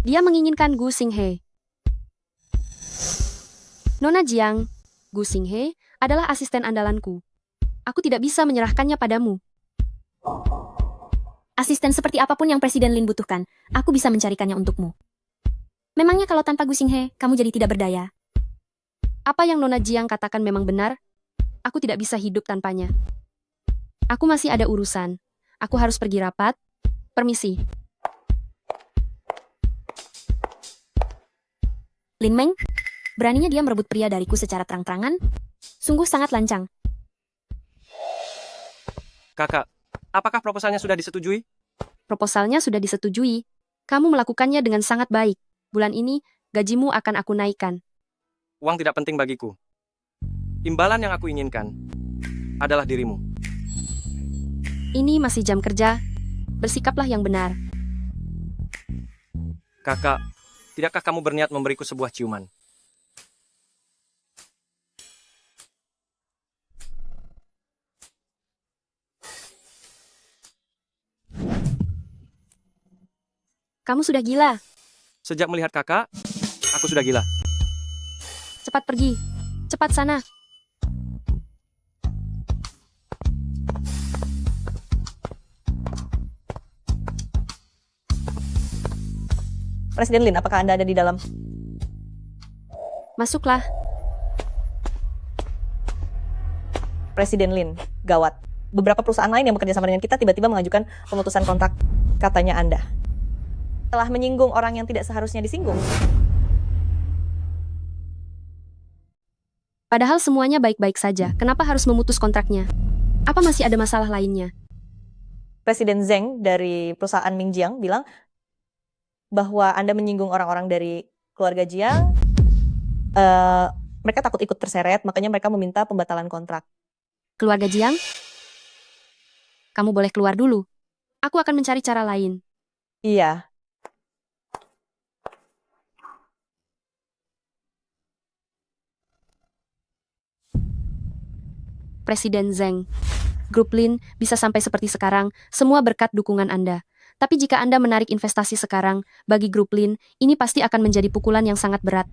Dia menginginkan Gu Xinghe. Nona Jiang, Gu Xinghe adalah asisten andalanku. Aku tidak bisa menyerahkannya padamu. Asisten seperti apapun yang Presiden Lin butuhkan, aku bisa mencarikannya untukmu. Memangnya kalau tanpa Gu Xinghe, kamu jadi tidak berdaya? Apa yang Nona Jiang katakan memang benar? Aku tidak bisa hidup tanpanya. Aku masih ada urusan. Aku harus pergi rapat. Permisi. Lin Meng, beraninya dia merebut pria dariku secara terang-terangan? Sungguh sangat lancang. Kakak, apakah proposalnya sudah disetujui? Proposalnya sudah disetujui. Kamu melakukannya dengan sangat baik. Bulan ini, gajimu akan aku naikkan. Uang tidak penting bagiku. Imbalan yang aku inginkan adalah dirimu. Ini masih jam kerja. Bersikaplah yang benar. Kakak, tidakkah kamu berniat memberiku sebuah ciuman? Kamu sudah gila. Sejak melihat kakak, aku sudah gila. Cepat pergi. Cepat sana. Presiden Lin, apakah Anda ada di dalam? Masuklah. Presiden Lin, gawat. Beberapa perusahaan lain yang bekerja sama dengan kita tiba-tiba mengajukan pemutusan kontrak, katanya Anda. Telah menyinggung orang yang tidak seharusnya disinggung. Padahal semuanya baik-baik saja. Kenapa harus memutus kontraknya? Apa masih ada masalah lainnya? Presiden Zeng dari perusahaan Mingjiang bilang bahwa Anda menyinggung orang-orang dari keluarga Jiang. Mereka takut ikut terseret, makanya mereka meminta pembatalan kontrak. Keluarga Jiang? Kamu boleh keluar dulu. Aku akan mencari cara lain. Iya. Presiden Zeng. Grup Lin bisa sampai seperti sekarang, semua berkat dukungan Anda. Tapi jika Anda menarik investasi sekarang, bagi Grup Lin, ini pasti akan menjadi pukulan yang sangat berat.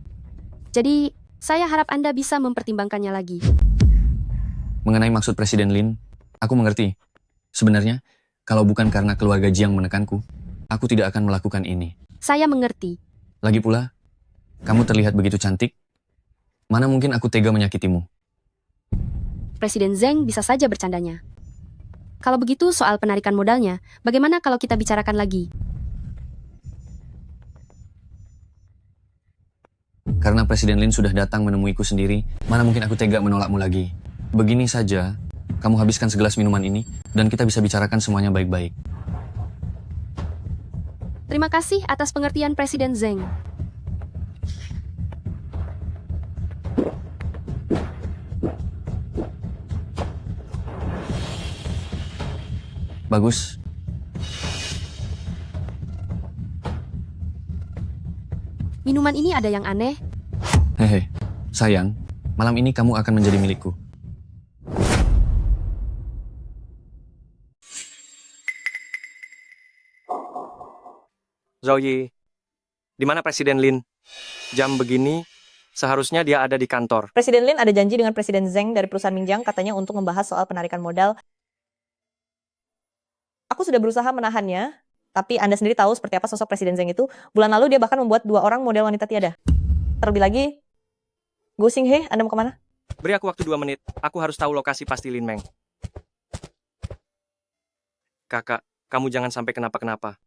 Jadi, saya harap Anda bisa mempertimbangkannya lagi. Mengenai maksud Presiden Lin, aku mengerti. Sebenarnya, kalau bukan karena keluarga Jiang menekanku, aku tidak akan melakukan ini. Saya mengerti. Lagi pula, kamu terlihat begitu cantik. Mana mungkin aku tega menyakitimu? Presiden Zeng bisa saja bercandanya. Kalau begitu soal penarikan modalnya, bagaimana kalau kita bicarakan lagi? Karena Presiden Lin sudah datang menemuiku sendiri, mana mungkin aku tega menolakmu lagi. Begini saja, kamu habiskan segelas minuman ini, dan kita bisa bicarakan semuanya baik-baik. Terima kasih atas pengertian Presiden Zeng. Bagus. Minuman ini ada yang aneh. Hehe, sayang, malam ini kamu akan menjadi milikku. Zhouyi, di mana Presiden Lin? Jam begini, seharusnya dia ada di kantor. Presiden Lin ada janji dengan Presiden Zheng dari perusahaan Minjiang katanya untuk membahas soal penarikan modal. Aku sudah berusaha menahannya, tapi Anda sendiri tahu seperti apa sosok Presiden Zheng itu. Bulan lalu dia bahkan membuat 2 orang model wanita tiada. Terlebih lagi, Gu Xinghe, Anda mau kemana? Beri aku waktu 2 menit, aku harus tahu lokasi pasti Lin Meng. Kakak, kamu jangan sampai kenapa-kenapa.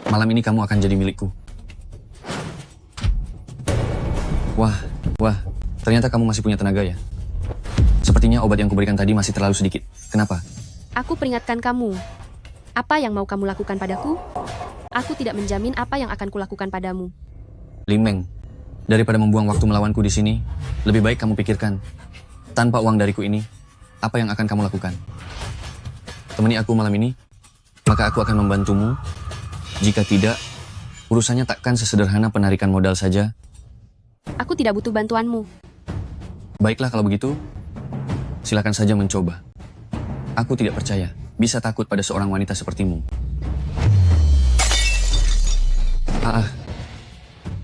Malam ini kamu akan jadi milikku. Wah, ternyata kamu masih punya tenaga ya. Sepertinya obat yang kuberikan tadi masih terlalu sedikit. Kenapa? Aku peringatkan kamu. Apa yang mau kamu lakukan padaku? Aku tidak menjamin apa yang akan kulakukan padamu. Lin Meng, daripada membuang waktu melawanku di sini, lebih baik kamu pikirkan, tanpa uang dariku ini, apa yang akan kamu lakukan? Temani aku malam ini, maka aku akan membantumu. Jika tidak, urusannya takkan sesederhana penarikan modal saja. Aku tidak butuh bantuanmu. Baiklah kalau begitu, silakan saja mencoba. Aku tidak percaya bisa takut pada seorang wanita sepertimu.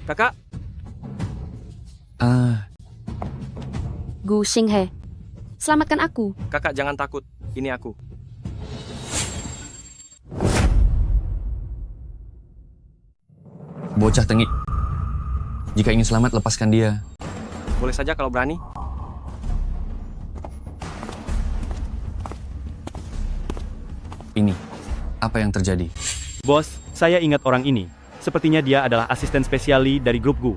Kakak, Gu Xinghe, selamatkan aku. kakak jangan takut, ini aku. Bocah tengik. Jika ingin selamat, lepaskan dia. Boleh saja kalau berani. Ini, apa yang terjadi? Bos, saya ingat orang ini. Sepertinya dia adalah asisten spesiali dari grup Gu.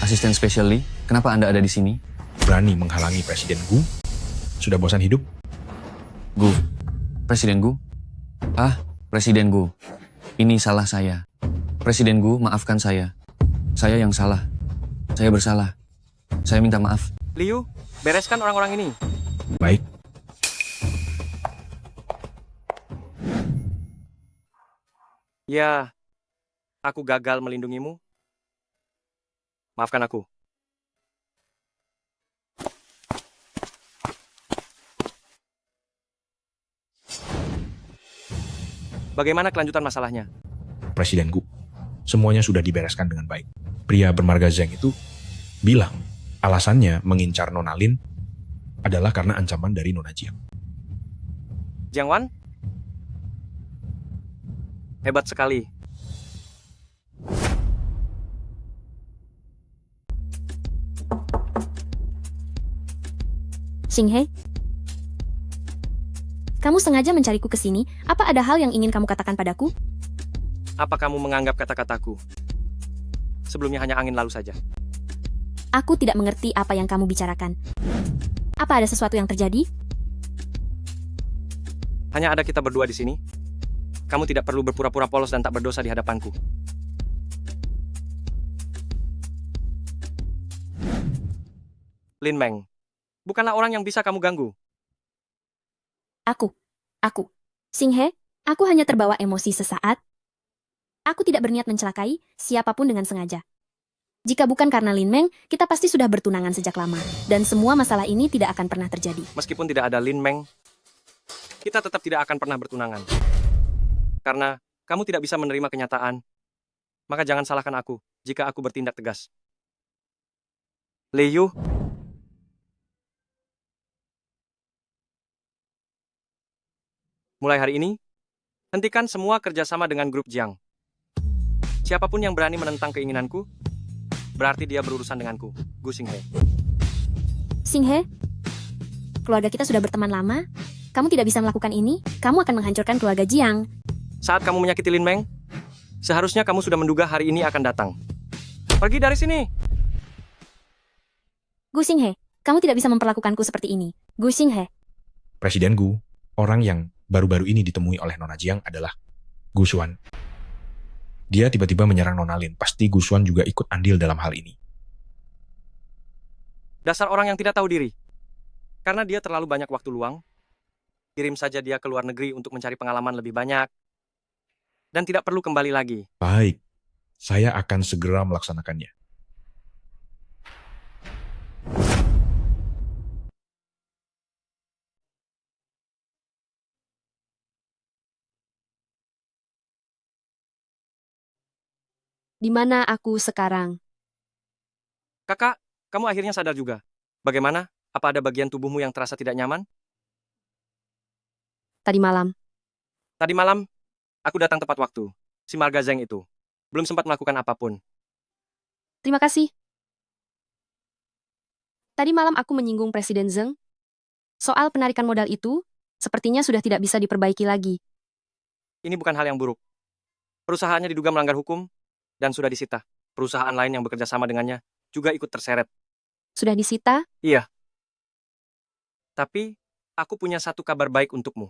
Asisten spesiali, kenapa Anda ada di sini? Berani menghalangi Presiden Gu? Sudah bosan hidup? Gu, Presiden Gu? Presiden Gu, ini salah saya. Presiden Gu, maafkan saya. Saya yang salah. Saya bersalah. Saya minta maaf. Liu, bereskan orang-orang ini. Baik. Ya, aku gagal melindungimu. Maafkan aku. Bagaimana kelanjutan masalahnya? Presiden Gu, semuanya sudah dibereskan dengan baik. Pria bermarga Zheng itu bilang alasannya mengincar Nona Lin adalah karena ancaman dari Nona Jiang. Jiang Wan? Hebat sekali. Xinghe, kamu sengaja mencariku ke sini. Apa ada hal yang ingin kamu katakan padaku? Apa kamu menganggap kata-kataku sebelumnya hanya angin lalu saja? Aku tidak mengerti apa yang kamu bicarakan. Apa ada sesuatu yang terjadi? Hanya ada kita berdua di sini. Kamu tidak perlu berpura-pura polos dan tak berdosa di hadapanku. Lin Meng, bukanlah orang yang bisa kamu ganggu. Aku. Xinghe, aku hanya terbawa emosi sesaat. Aku tidak berniat mencelakai siapapun dengan sengaja. Jika bukan karena Lin Meng, kita pasti sudah bertunangan sejak lama. Dan semua masalah ini tidak akan pernah terjadi. Meskipun tidak ada Lin Meng, kita tetap tidak akan pernah bertunangan. Karena kamu tidak bisa menerima kenyataan, maka jangan salahkan aku jika aku bertindak tegas. Liu, mulai hari ini, hentikan semua kerjasama dengan grup Jiang. Siapapun yang berani menentang keinginanku, berarti dia berurusan denganku, Gu Xinghe. Xinghe, keluarga kita sudah berteman lama. Kamu tidak bisa melakukan ini, kamu akan menghancurkan keluarga Jiang. Saat kamu menyakiti Lin Meng, seharusnya kamu sudah menduga hari ini akan datang. Pergi dari sini! Gu Xinghe, kamu tidak bisa memperlakukanku seperti ini. Gu Xinghe. Presiden Gu, orang yang baru-baru ini ditemui oleh Nona Jiang adalah Gu Xuan. Dia tiba-tiba menyerang Nona Lin. Pasti Gu Xuan juga ikut andil dalam hal ini. Dasar orang yang tidak tahu diri. Karena dia terlalu banyak waktu luang, Kirim saja dia ke luar negeri untuk mencari pengalaman lebih banyak. Dan tidak perlu kembali lagi. Baik, saya akan segera melaksanakannya. Di mana aku sekarang? Kakak, kamu akhirnya sadar juga. Bagaimana? Apa ada bagian tubuhmu yang terasa tidak nyaman? Tadi malam. Tadi malam, aku datang tepat waktu. Si Marga Zheng itu. Belum sempat melakukan apapun. Terima kasih. Tadi malam aku menyinggung Presiden Zheng. Soal penarikan modal itu, sepertinya sudah tidak bisa diperbaiki lagi. Ini bukan hal yang buruk. Perusahaannya diduga melanggar hukum, dan sudah disita. Perusahaan lain yang bekerja sama dengannya juga ikut terseret. Sudah disita? Iya. Tapi, aku punya satu kabar baik untukmu.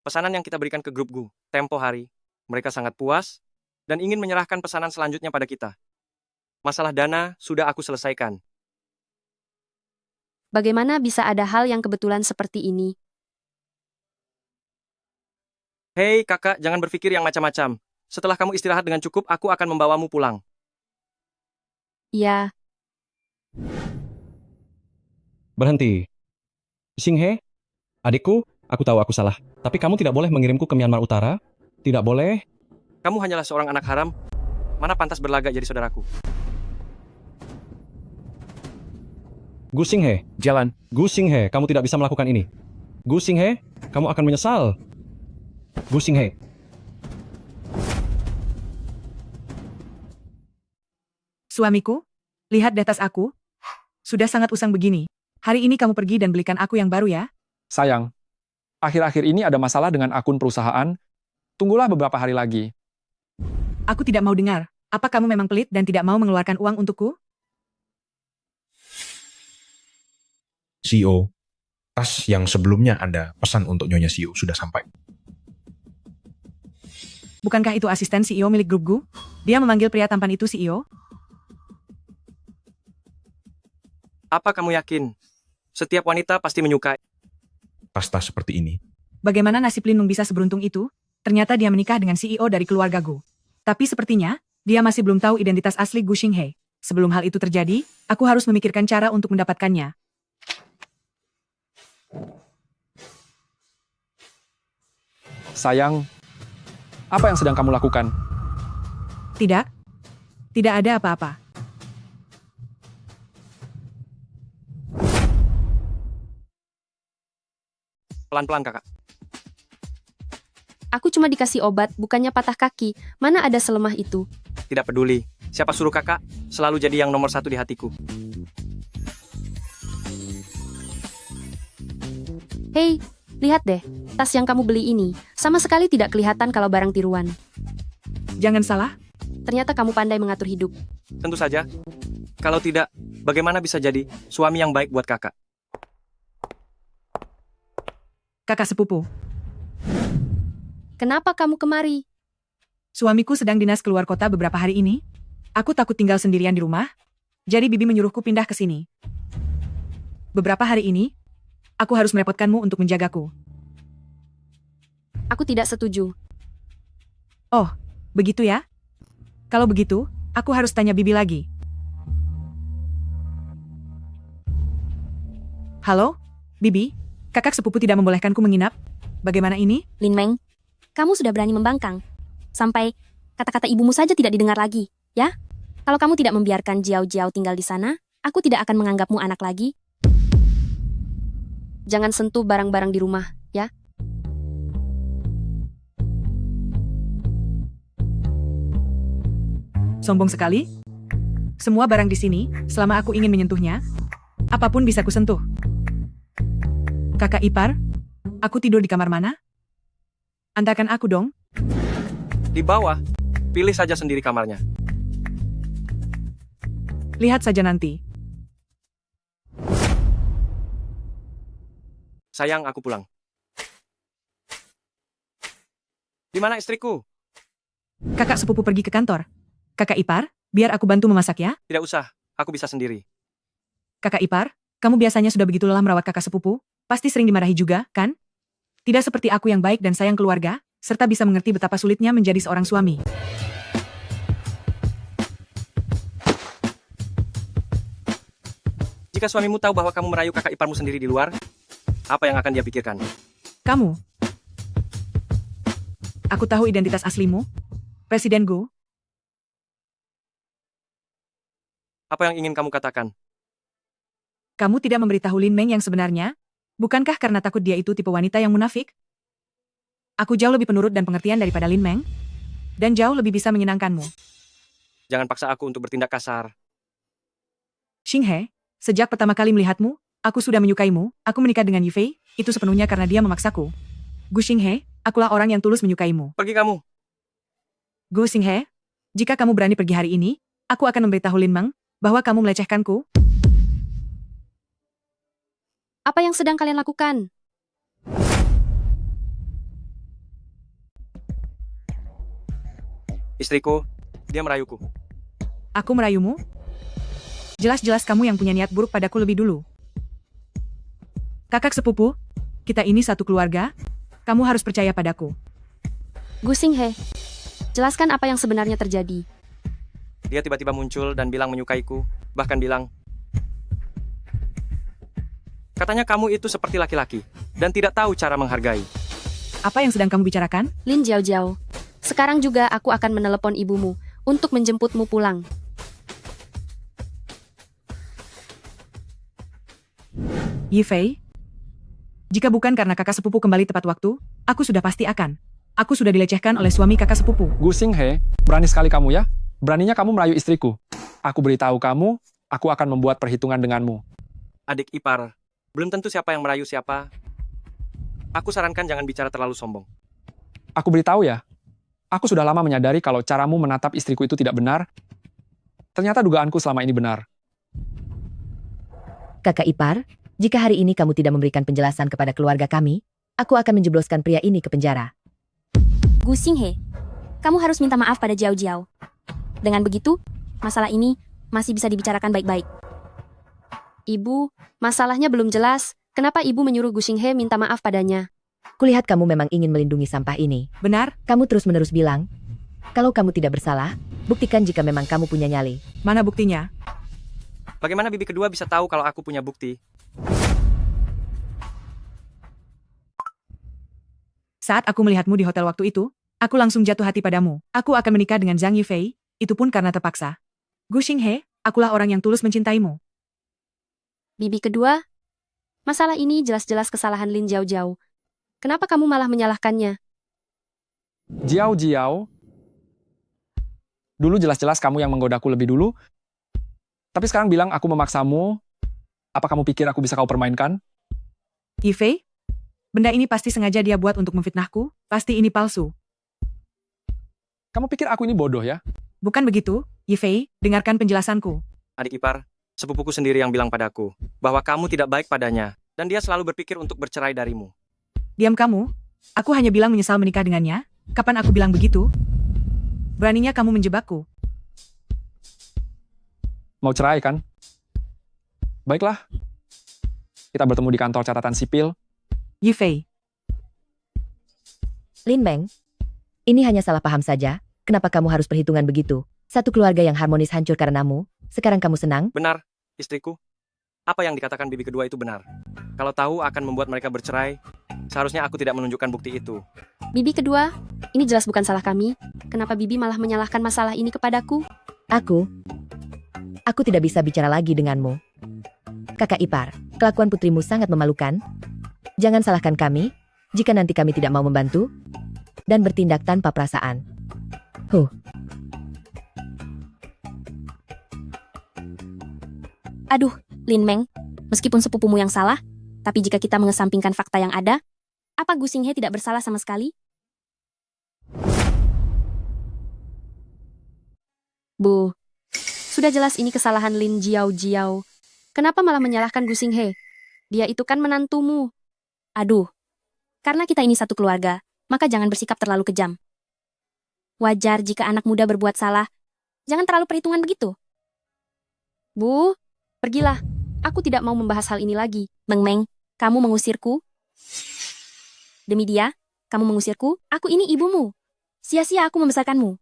Pesanan yang kita berikan ke grup Gu, tempo hari, mereka sangat puas, dan ingin menyerahkan pesanan selanjutnya pada kita. Masalah dana sudah aku selesaikan. Bagaimana bisa ada hal yang kebetulan seperti ini? Hei kakak, jangan berpikir yang macam-macam. Setelah kamu istirahat dengan cukup, aku akan membawamu pulang. Ya. Berhenti. Xinghe, adikku, aku tahu aku salah. Tapi kamu tidak boleh mengirimku ke Myanmar Utara. Tidak boleh. Kamu hanyalah seorang anak haram. Mana pantas berlagak jadi saudaraku? Gu Xinghe, jalan. Gu Xinghe, kamu tidak bisa melakukan ini. Gu Xinghe, kamu akan menyesal. Gu Xinghe. Suamiku, lihat di atas aku. Sudah sangat usang begini. Hari ini kamu pergi dan belikan aku yang baru ya. Sayang, akhir-akhir ini ada masalah dengan akun perusahaan. Tunggulah beberapa hari lagi. Aku tidak mau dengar. Apa kamu memang pelit dan tidak mau mengeluarkan uang untukku? CEO, tas yang sebelumnya Anda pesan untuk Nyonya CEO sudah sampai. Bukankah itu asisten CEO milik grup Gu? Dia memanggil pria tampan itu CEO? Apa kamu yakin? Setiap wanita pasti menyukai. Tas-tas seperti ini. Bagaimana nasib Lin Meng bisa seberuntung itu? Ternyata dia menikah dengan CEO dari keluarga Gu. Tapi sepertinya, dia masih belum tahu identitas asli Gu Xinghe. Sebelum hal itu terjadi, aku harus memikirkan cara untuk mendapatkannya. Sayang, apa yang sedang kamu lakukan? Tidak. Tidak ada apa-apa. Pelan-pelan kakak. Aku cuma dikasih obat, bukannya patah kaki. Mana ada selemah itu? Tidak peduli. Siapa suruh kakak selalu jadi yang nomor satu di hatiku. Hei, lihat deh. Tas yang kamu beli ini, sama sekali tidak kelihatan kalau barang tiruan. Jangan salah. Ternyata kamu pandai mengatur hidup. Tentu saja. Kalau tidak, bagaimana bisa jadi suami yang baik buat kakak? Kakak sepupu. Kenapa kamu kemari? Suamiku sedang dinas keluar kota beberapa hari ini. Aku takut tinggal sendirian di rumah. Jadi Bibi menyuruhku pindah ke sini. Beberapa hari ini, aku harus merepotkanmu untuk menjagaku. Aku tidak setuju. Oh, begitu ya? Kalau begitu, aku harus tanya Bibi lagi. Halo, Bibi? Kakak sepupu tidak membolehkanku menginap. Bagaimana ini? Lin Meng, kamu sudah berani membangkang. Sampai kata-kata ibumu saja tidak didengar lagi, ya? Kalau kamu tidak membiarkan Jiao Jiao tinggal di sana, aku tidak akan menganggapmu anak lagi. Jangan sentuh barang-barang di rumah, ya? Sombong sekali. Semua barang di sini, selama aku ingin menyentuhnya, apapun bisa kusentuh. Kakak ipar, aku tidur di kamar mana? Antarkan aku dong. Di bawah. Pilih saja sendiri kamarnya. Lihat saja nanti. Sayang, aku pulang. Di mana istriku? Kakak sepupu pergi ke kantor. Kakak ipar, biar aku bantu memasak ya. Tidak usah, aku bisa sendiri. Kakak ipar, kamu biasanya sudah begitu lelah merawat kakak sepupu? Pasti sering dimarahi juga, kan? Tidak seperti aku yang baik dan sayang keluarga, serta bisa mengerti betapa sulitnya menjadi seorang suami. Jika suamimu tahu bahwa kamu merayu kakak iparmu sendiri di luar, apa yang akan dia pikirkan? Kamu. Aku tahu identitas aslimu. Presiden Gu. Apa yang ingin kamu katakan? Kamu tidak memberitahu Lin Meng yang sebenarnya? Bukankah karena takut dia itu tipe wanita yang munafik? Aku jauh lebih penurut dan pengertian daripada Lin Meng. Dan jauh lebih bisa menyenangkanmu. Jangan paksa aku untuk bertindak kasar. Xinghe, sejak pertama kali melihatmu, aku sudah menyukaimu. Aku menikah dengan Yifei, itu sepenuhnya karena dia memaksaku. Gu Xinghe, akulah orang yang tulus menyukaimu. Pergi kamu. Gu Xinghe, jika kamu berani pergi hari ini, aku akan memberitahu Lin Meng bahwa kamu melecehkanku. Apa yang sedang kalian lakukan? Istriku, dia merayuku. Aku merayumu? Jelas-jelas kamu yang punya niat buruk padaku lebih dulu. Kakak sepupu, kita ini satu keluarga, kamu harus percaya padaku. Gu Xinghe, jelaskan apa yang sebenarnya terjadi. Dia tiba-tiba muncul dan bilang menyukaiku, bahkan bilang, katanya kamu itu seperti laki-laki, dan tidak tahu cara menghargai. Apa yang sedang kamu bicarakan? Lin Jiao Jiao, sekarang juga aku akan menelepon ibumu untuk menjemputmu pulang. Yifei, jika bukan karena kakak sepupu kembali tepat waktu, aku sudah pasti akan. Aku sudah dilecehkan oleh suami kakak sepupu. Gu Xinghe, berani sekali kamu ya. Beraninya kamu merayu istriku. Aku beritahu kamu, aku akan membuat perhitungan denganmu. Adik ipar, belum tentu siapa yang merayu siapa. Aku sarankan jangan bicara terlalu sombong. Aku beritahu ya, aku sudah lama menyadari kalau caramu menatap istriku itu tidak benar. Ternyata dugaanku selama ini benar. Kakak ipar, jika hari ini kamu tidak memberikan penjelasan kepada keluarga kami, aku akan menjebloskan pria ini ke penjara. Gu Xinghe, kamu harus minta maaf pada Jiao Jiao. Dengan begitu, masalah ini masih bisa dibicarakan baik-baik. Ibu, masalahnya belum jelas. Kenapa ibu menyuruh Gu Xinghe minta maaf padanya? Kulihat kamu memang ingin melindungi sampah ini. Benar? Kamu terus-menerus bilang, kalau kamu tidak bersalah, buktikan jika memang kamu punya nyali. Mana buktinya? Bagaimana bibi kedua bisa tahu kalau aku punya bukti? Saat aku melihatmu di hotel waktu itu, aku langsung jatuh hati padamu. Aku akan menikah dengan Zhang Yifei, itu pun karena terpaksa. Gu Xinghe, akulah orang yang tulus mencintaimu. Bibi kedua, masalah ini jelas-jelas kesalahan Lin Jiao Jiao. Kenapa kamu malah menyalahkannya? Jiao Jiao, dulu jelas-jelas kamu yang menggodaku lebih dulu, tapi sekarang bilang aku memaksamu. Apa kamu pikir aku bisa kau permainkan? Yifei, benda ini pasti sengaja dia buat untuk memfitnahku, pasti ini palsu. Kamu pikir aku ini bodoh ya? Bukan begitu, Yifei, dengarkan penjelasanku. Adik ipar, sepupuku sendiri yang bilang padaku bahwa kamu tidak baik padanya, dan dia selalu berpikir untuk bercerai darimu. Diam kamu, aku hanya bilang menyesal menikah dengannya. Kapan aku bilang begitu? Beraninya kamu menjebakku. Mau cerai kan? Baiklah, kita bertemu di kantor catatan sipil. Yifei. Lin Meng, ini hanya salah paham saja. Kenapa kamu harus perhitungan begitu? Satu keluarga yang harmonis hancur karenamu. Sekarang kamu senang? Benar, istriku. Apa yang dikatakan bibi kedua itu benar. Kalau tahu akan membuat mereka bercerai, seharusnya aku tidak menunjukkan bukti itu. Bibi kedua, ini jelas bukan salah kami. Kenapa Bibi malah menyalahkan masalah ini kepadaku? Aku tidak bisa bicara lagi denganmu. Kakak ipar, kelakuan putrimu sangat memalukan. Jangan salahkan kami, jika nanti kami tidak mau membantu, dan bertindak tanpa perasaan. Aduh, Lin Meng, meskipun sepupumu yang salah, tapi jika kita mengesampingkan fakta yang ada, apa Gu Xinghe tidak bersalah sama sekali? Bu, sudah jelas ini kesalahan Lin Jiao Jiao. Kenapa malah menyalahkan Gu Xinghe? Dia itu kan menantumu. Aduh, karena kita ini satu keluarga, maka jangan bersikap terlalu kejam. Wajar jika anak muda berbuat salah. Jangan terlalu perhitungan begitu. Bu, pergilah. Aku tidak mau membahas hal ini lagi. Meng Meng, kamu mengusirku? Demi dia, kamu mengusirku, aku ini ibumu. Sia-sia aku membesarkanmu.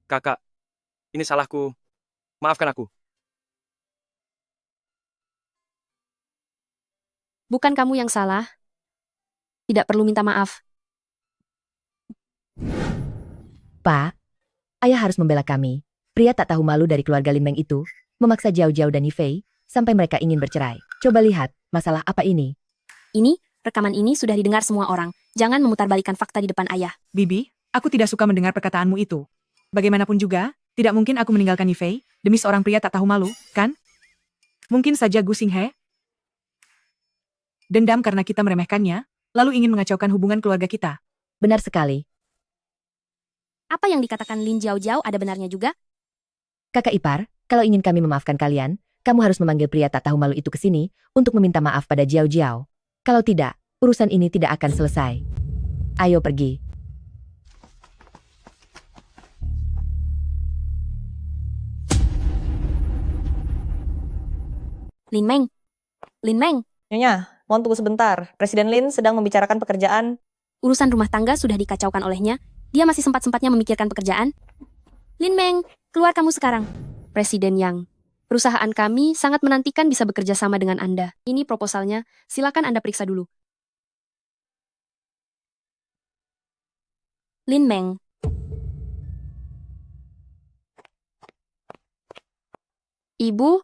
Kakak, ini salahku. Maafkan aku. Bukan kamu yang salah. Tidak perlu minta maaf. Pak, ayah harus membela kami. Pria tak tahu malu dari keluarga Lin Meng itu, memaksa Jiao Jiao dan Yifei, sampai mereka ingin bercerai. Coba lihat, masalah apa ini? Ini, rekaman ini sudah didengar semua orang. Jangan memutarbalikkan fakta di depan ayah. Bibi, aku tidak suka mendengar perkataanmu itu. Bagaimanapun juga, tidak mungkin aku meninggalkan Yifei demi seorang pria tak tahu malu, kan? Mungkin saja Gu Xinghe dendam karena kita meremehkannya, lalu ingin mengacaukan hubungan keluarga kita. Benar sekali. Apa yang dikatakan Lin Jiao Jiao ada benarnya juga? Kakak ipar, kalau ingin kami memaafkan kalian, kamu harus memanggil pria tak tahu malu itu ke sini untuk meminta maaf pada Jiao Jiao. Kalau tidak, urusan ini tidak akan selesai. Ayo pergi. Lin Meng. Lin Meng. Nyonya, mohon tunggu sebentar. Presiden Lin sedang membicarakan pekerjaan. Urusan rumah tangga sudah dikacaukan olehnya. Dia masih sempat-sempatnya memikirkan pekerjaan. Lin Meng, keluar kamu sekarang. Presiden Yang. Perusahaan kami sangat menantikan bisa bekerja sama dengan Anda. Ini proposalnya, silakan Anda periksa dulu. Lin Meng. Ibu,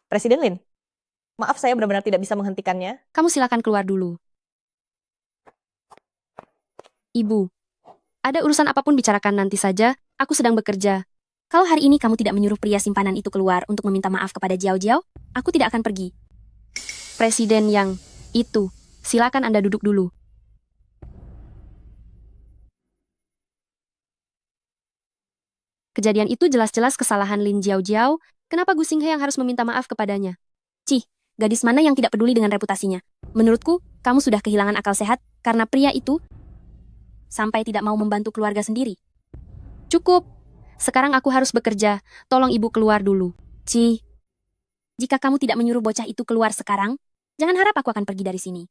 Presiden Lin, maaf saya benar-benar tidak bisa menghentikannya. kamu silakan keluar dulu. Ibu, ada urusan apapun bicarakan nanti saja, aku sedang bekerja. Kalau hari ini kamu tidak menyuruh pria simpanan itu keluar untuk meminta maaf kepada Jiao Jiao, aku tidak akan pergi. Presiden Yang, itu, silakan Anda duduk dulu. Kejadian itu jelas-jelas kesalahan Lin Jiao Jiao, kenapa Gu Xinghe yang harus meminta maaf kepadanya? Cih, gadis mana yang tidak peduli dengan reputasinya? Menurutku, kamu sudah kehilangan akal sehat karena pria itu sampai tidak mau membantu keluarga sendiri. Cukup. Sekarang aku harus bekerja. Tolong ibu keluar dulu. Cih. Jika kamu tidak menyuruh bocah itu keluar sekarang, jangan harap aku akan pergi dari sini.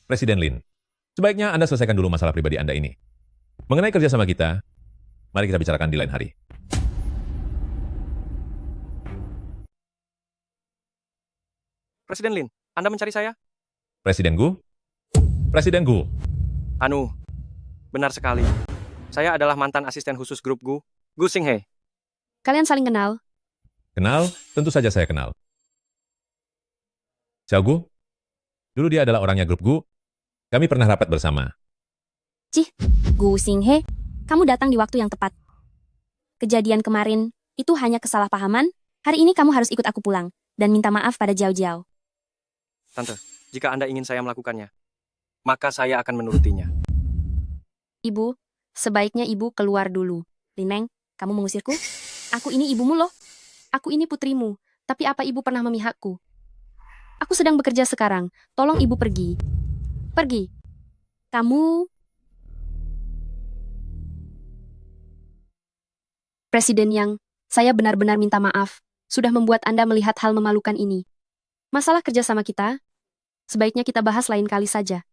Presiden Lin, sebaiknya Anda selesaikan dulu masalah pribadi Anda ini. Mengenai kerjasama kita, mari kita bicarakan di lain hari. Presiden Lin, Anda mencari saya? Presiden Gu? Presiden Gu. Anu, benar sekali. Saya adalah mantan asisten khusus grup Gu Xinghe. Kalian saling kenal? Kenal? Tentu saja saya kenal. Xiao Gu? Dulu dia adalah orangnya grup Gu. Kami pernah rapat bersama. Cih, Gu Xinghe, kamu datang di waktu yang tepat. Kejadian kemarin, itu hanya kesalahpahaman. Hari ini kamu harus ikut aku pulang, dan minta maaf pada Jiao Jiao. Tante, jika Anda ingin saya melakukannya, maka saya akan menurutinya. Ibu, sebaiknya ibu keluar dulu. Lin Meng, kamu mengusirku? Aku ini ibumu loh. Aku ini putrimu, tapi apa ibu pernah memihakku? Aku sedang bekerja sekarang, tolong ibu pergi. Pergi. Kamu... Presiden Yang, saya benar-benar minta maaf, sudah membuat Anda melihat hal memalukan ini. Masalah kerjasama kita, sebaiknya kita bahas lain kali saja.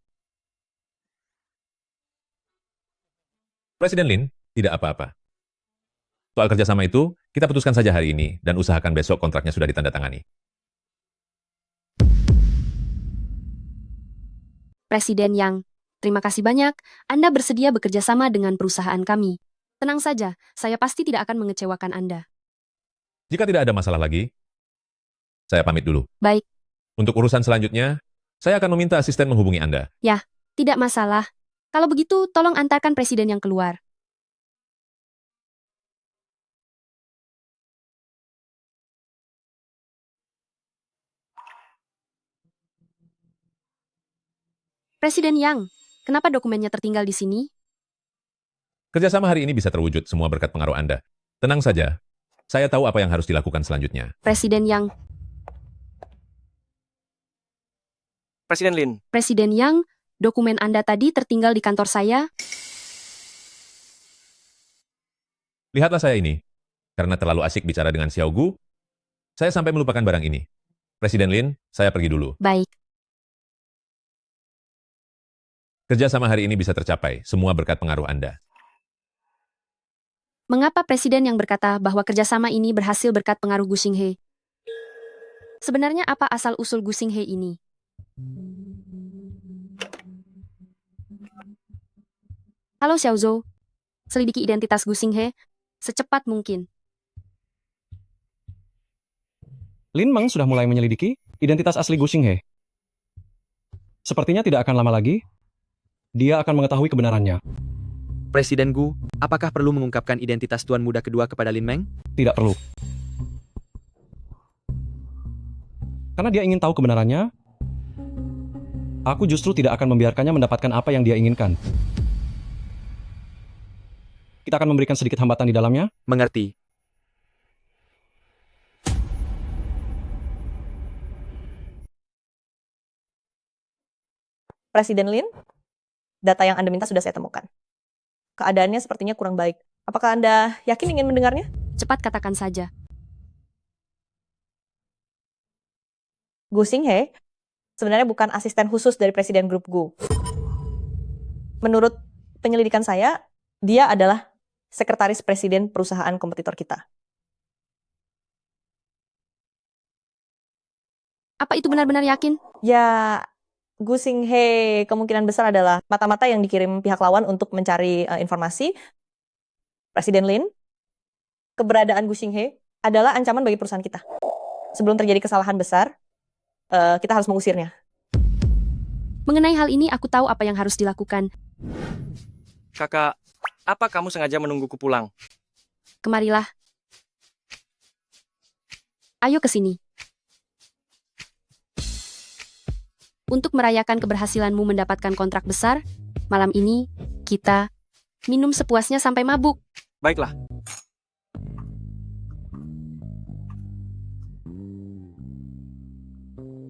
Presiden Lin, tidak apa-apa. Soal kerjasama itu, kita putuskan saja hari ini dan usahakan besok kontraknya sudah ditandatangani. Presiden Yang, terima kasih banyak, Anda bersedia bekerja sama dengan perusahaan kami. Tenang saja, saya pasti tidak akan mengecewakan Anda. Jika tidak ada masalah lagi, saya pamit dulu. Baik. Untuk urusan selanjutnya, saya akan meminta asisten menghubungi Anda. Ya, tidak masalah. Kalau begitu, tolong antarkan Presiden Yang keluar. Presiden Yang, kenapa dokumennya tertinggal di sini? Kerjasama hari ini bisa terwujud semua berkat pengaruh Anda. Tenang saja, saya tahu apa yang harus dilakukan selanjutnya. Presiden Yang, Presiden Lin, Presiden Yang, dokumen Anda tadi tertinggal di kantor saya. Lihatlah saya ini. Karena terlalu asik bicara dengan Xiao Gu, Saya sampai melupakan barang ini. Presiden Lin, saya pergi dulu. Baik. Kerjasama hari ini bisa tercapai, semua berkat pengaruh Anda. Mengapa presiden yang berkata bahwa kerjasama ini berhasil berkat pengaruh Gu Xinghe? Sebenarnya apa asal-usul Gu Xinghe ini? Halo Xiao Zhou. Selidiki identitas Gu Xinghe secepat mungkin. Lin Meng sudah mulai menyelidiki identitas asli Gu Xinghe. Sepertinya tidak akan lama lagi, dia akan mengetahui kebenarannya. Presiden Gu, apakah perlu mengungkapkan identitas Tuan Muda kedua kepada Lin Meng? Tidak perlu. Karena dia ingin tahu kebenarannya, aku justru tidak akan membiarkannya mendapatkan apa yang dia inginkan. Kita akan memberikan sedikit hambatan di dalamnya. Mengerti. Presiden Lin, data yang Anda minta sudah saya temukan. Keadaannya sepertinya kurang baik. Apakah Anda yakin ingin mendengarnya? Cepat katakan saja. Gu Xinghe sebenarnya bukan asisten khusus dari Presiden Grup Gu. Menurut penyelidikan saya, dia adalah sekretaris presiden perusahaan kompetitor kita. Apa itu benar-benar yakin? Ya, Gu Xinghe kemungkinan besar adalah mata-mata yang dikirim pihak lawan untuk mencari informasi. Presiden Lin, keberadaan Gu Xinghe adalah ancaman bagi perusahaan kita. Sebelum terjadi kesalahan besar, kita harus mengusirnya. Mengenai hal ini aku tahu apa yang harus dilakukan. Kakak, apa kamu sengaja menungguku pulang? Kemarilah. Ayo ke sini. Untuk merayakan keberhasilanmu mendapatkan kontrak besar, malam ini kita minum sepuasnya sampai mabuk. Baiklah.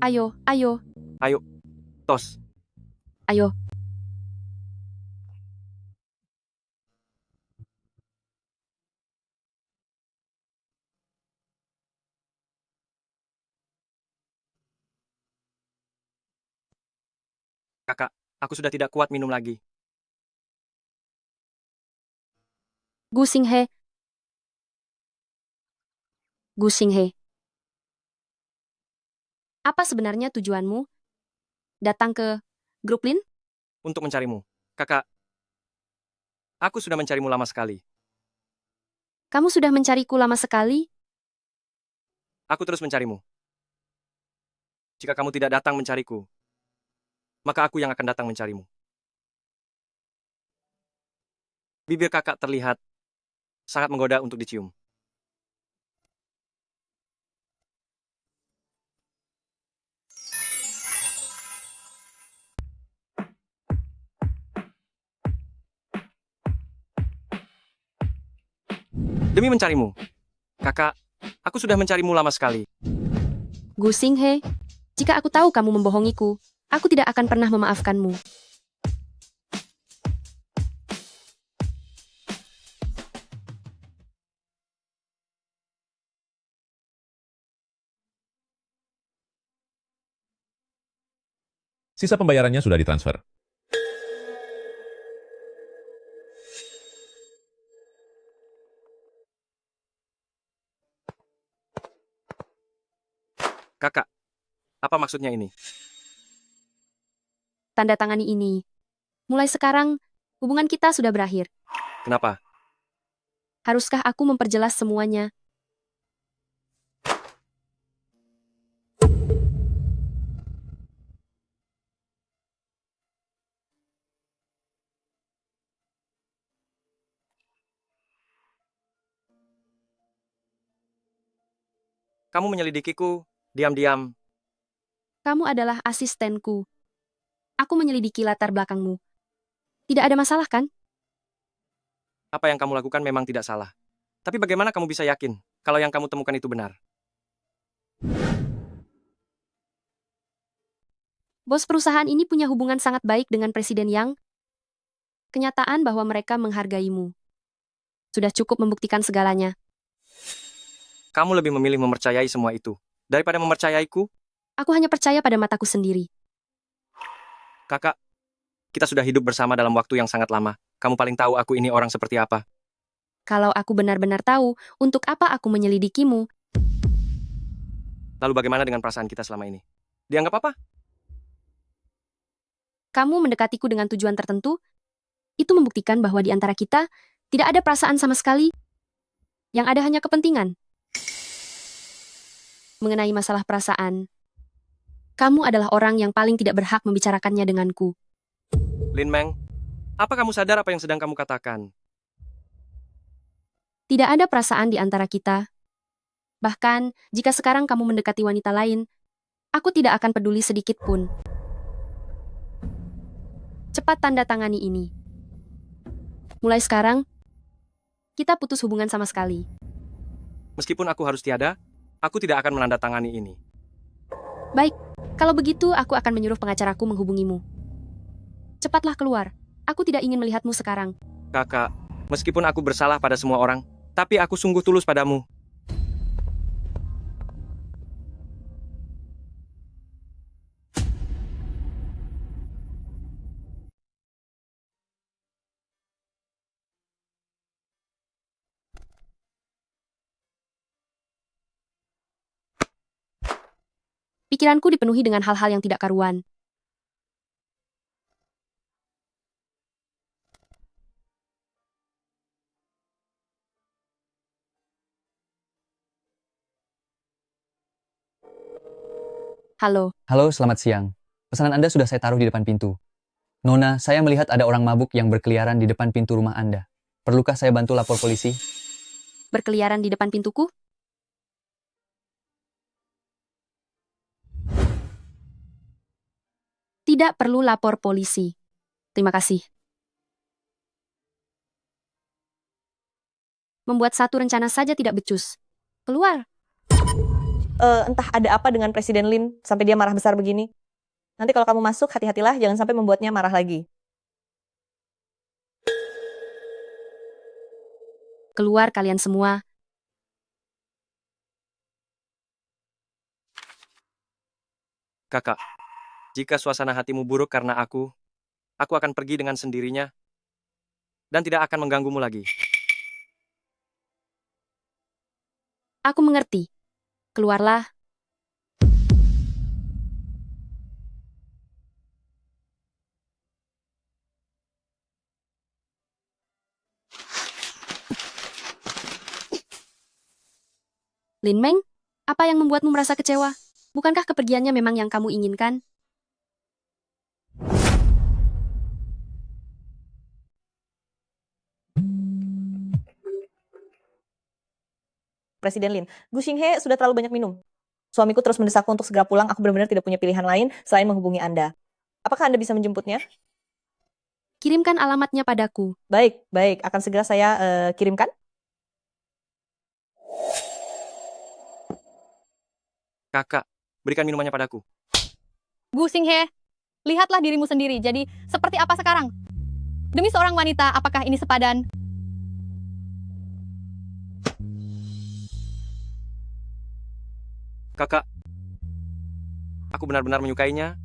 Ayo, ayo, Ayo, tos. ayo. Kakak, aku sudah tidak kuat minum lagi. Gu Xinghe. Gu Xinghe. Apa sebenarnya tujuanmu? Datang ke grup Lin? Untuk mencarimu. Kakak, aku sudah mencarimu lama sekali. Kamu sudah mencariku lama sekali? Aku terus mencarimu. Jika kamu tidak datang mencariku, maka aku yang akan datang mencarimu. Bibir kakak terlihat sangat menggoda untuk dicium. Demi mencarimu. Kakak, aku sudah mencarimu lama sekali. Gu Xinghe, jika aku tahu kamu membohongiku, aku tidak akan pernah memaafkanmu. Sisa pembayarannya sudah ditransfer. Kakak, apa maksudnya ini? Tanda tangani ini. Mulai sekarang, hubungan kita sudah berakhir. Kenapa? Haruskah aku memperjelas semuanya? Kamu menyelidikiku, diam-diam. Kamu adalah asistenku. Aku menyelidiki latar belakangmu. Tidak ada masalah, kan? Apa yang kamu lakukan memang tidak salah. Tapi bagaimana kamu bisa yakin kalau yang kamu temukan itu benar? Bos perusahaan ini punya hubungan sangat baik dengan Presiden Yang. Kenyataan bahwa mereka menghargaimu sudah cukup membuktikan segalanya. kamu lebih memilih mempercayai semua itu daripada mempercayaiku? Aku hanya percaya pada mataku sendiri. Kakak, kita sudah hidup bersama dalam waktu yang sangat lama. Kamu paling tahu aku ini orang seperti apa. Kalau aku benar-benar tahu, untuk apa aku menyelidikimu? Lalu bagaimana dengan perasaan kita selama ini? Dianggap apa? Kamu mendekatiku dengan tujuan tertentu, itu membuktikan bahwa di antara kita tidak ada perasaan sama sekali. Yang ada hanya kepentingan. Mengenai masalah perasaan, kamu adalah orang yang paling tidak berhak membicarakannya denganku. Lin Meng, apa kamu sadar apa yang sedang kamu katakan? Tidak ada perasaan di antara kita. Bahkan, jika sekarang kamu mendekati wanita lain, aku tidak akan peduli sedikit pun. Cepat tanda tangani ini. Mulai sekarang, kita putus hubungan sama sekali. Meskipun aku harus tiada, aku tidak akan menandatangani ini. Baik, kalau begitu aku akan menyuruh pengacaraku menghubungimu. Cepatlah keluar. Aku tidak ingin melihatmu sekarang. Kakak, meskipun aku bersalah pada semua orang, tapi aku sungguh tulus padamu. Pikiranku dipenuhi dengan hal-hal yang tidak karuan. Halo. Halo, selamat siang. Pesanan Anda sudah saya taruh di depan pintu. Nona, saya melihat ada orang mabuk yang berkeliaran di depan pintu rumah Anda. Perlukah saya bantu lapor polisi? Berkeliaran di depan pintuku? Tidak perlu lapor polisi. Terima kasih. Membuat satu rencana saja tidak becus. Keluar. Entah ada apa dengan Presiden Lin sampai dia marah besar begini. Nanti kalau kamu masuk, hati-hatilah, jangan sampai membuatnya marah lagi. Keluar kalian semua. Kakak, jika suasana hatimu buruk karena aku akan pergi dengan sendirinya dan tidak akan mengganggumu lagi. Aku mengerti. Keluarlah. Lin Meng, apa yang membuatmu merasa kecewa? Bukankah kepergiannya memang yang kamu inginkan? Presiden Lin, Gu Xinghe sudah terlalu banyak minum. Suamiku terus mendesakku untuk segera pulang, aku benar-benar tidak punya pilihan lain selain menghubungi Anda. Apakah Anda bisa menjemputnya? Kirimkan alamatnya padaku. Baik, baik. Akan segera saya kirimkan. Kakak, berikan minumannya padaku. Gu Xinghe, lihatlah dirimu sendiri. Jadi, seperti apa sekarang? Demi seorang wanita, apakah ini sepadan? Kakak, aku benar-benar menyukainya.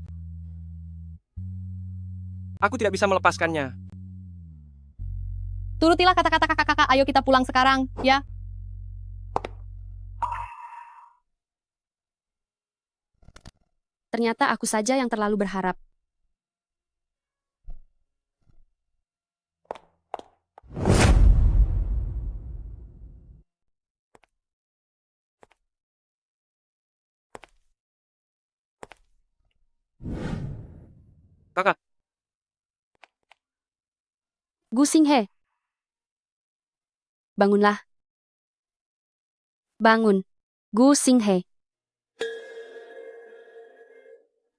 Aku tidak bisa melepaskannya. Turutilah kata-kata kakak-kakak, ayo kita pulang sekarang, ya. Ternyata aku saja yang terlalu berharap. Kakak. Gu Xinghe. Bangunlah. Bangun. Gu Xinghe.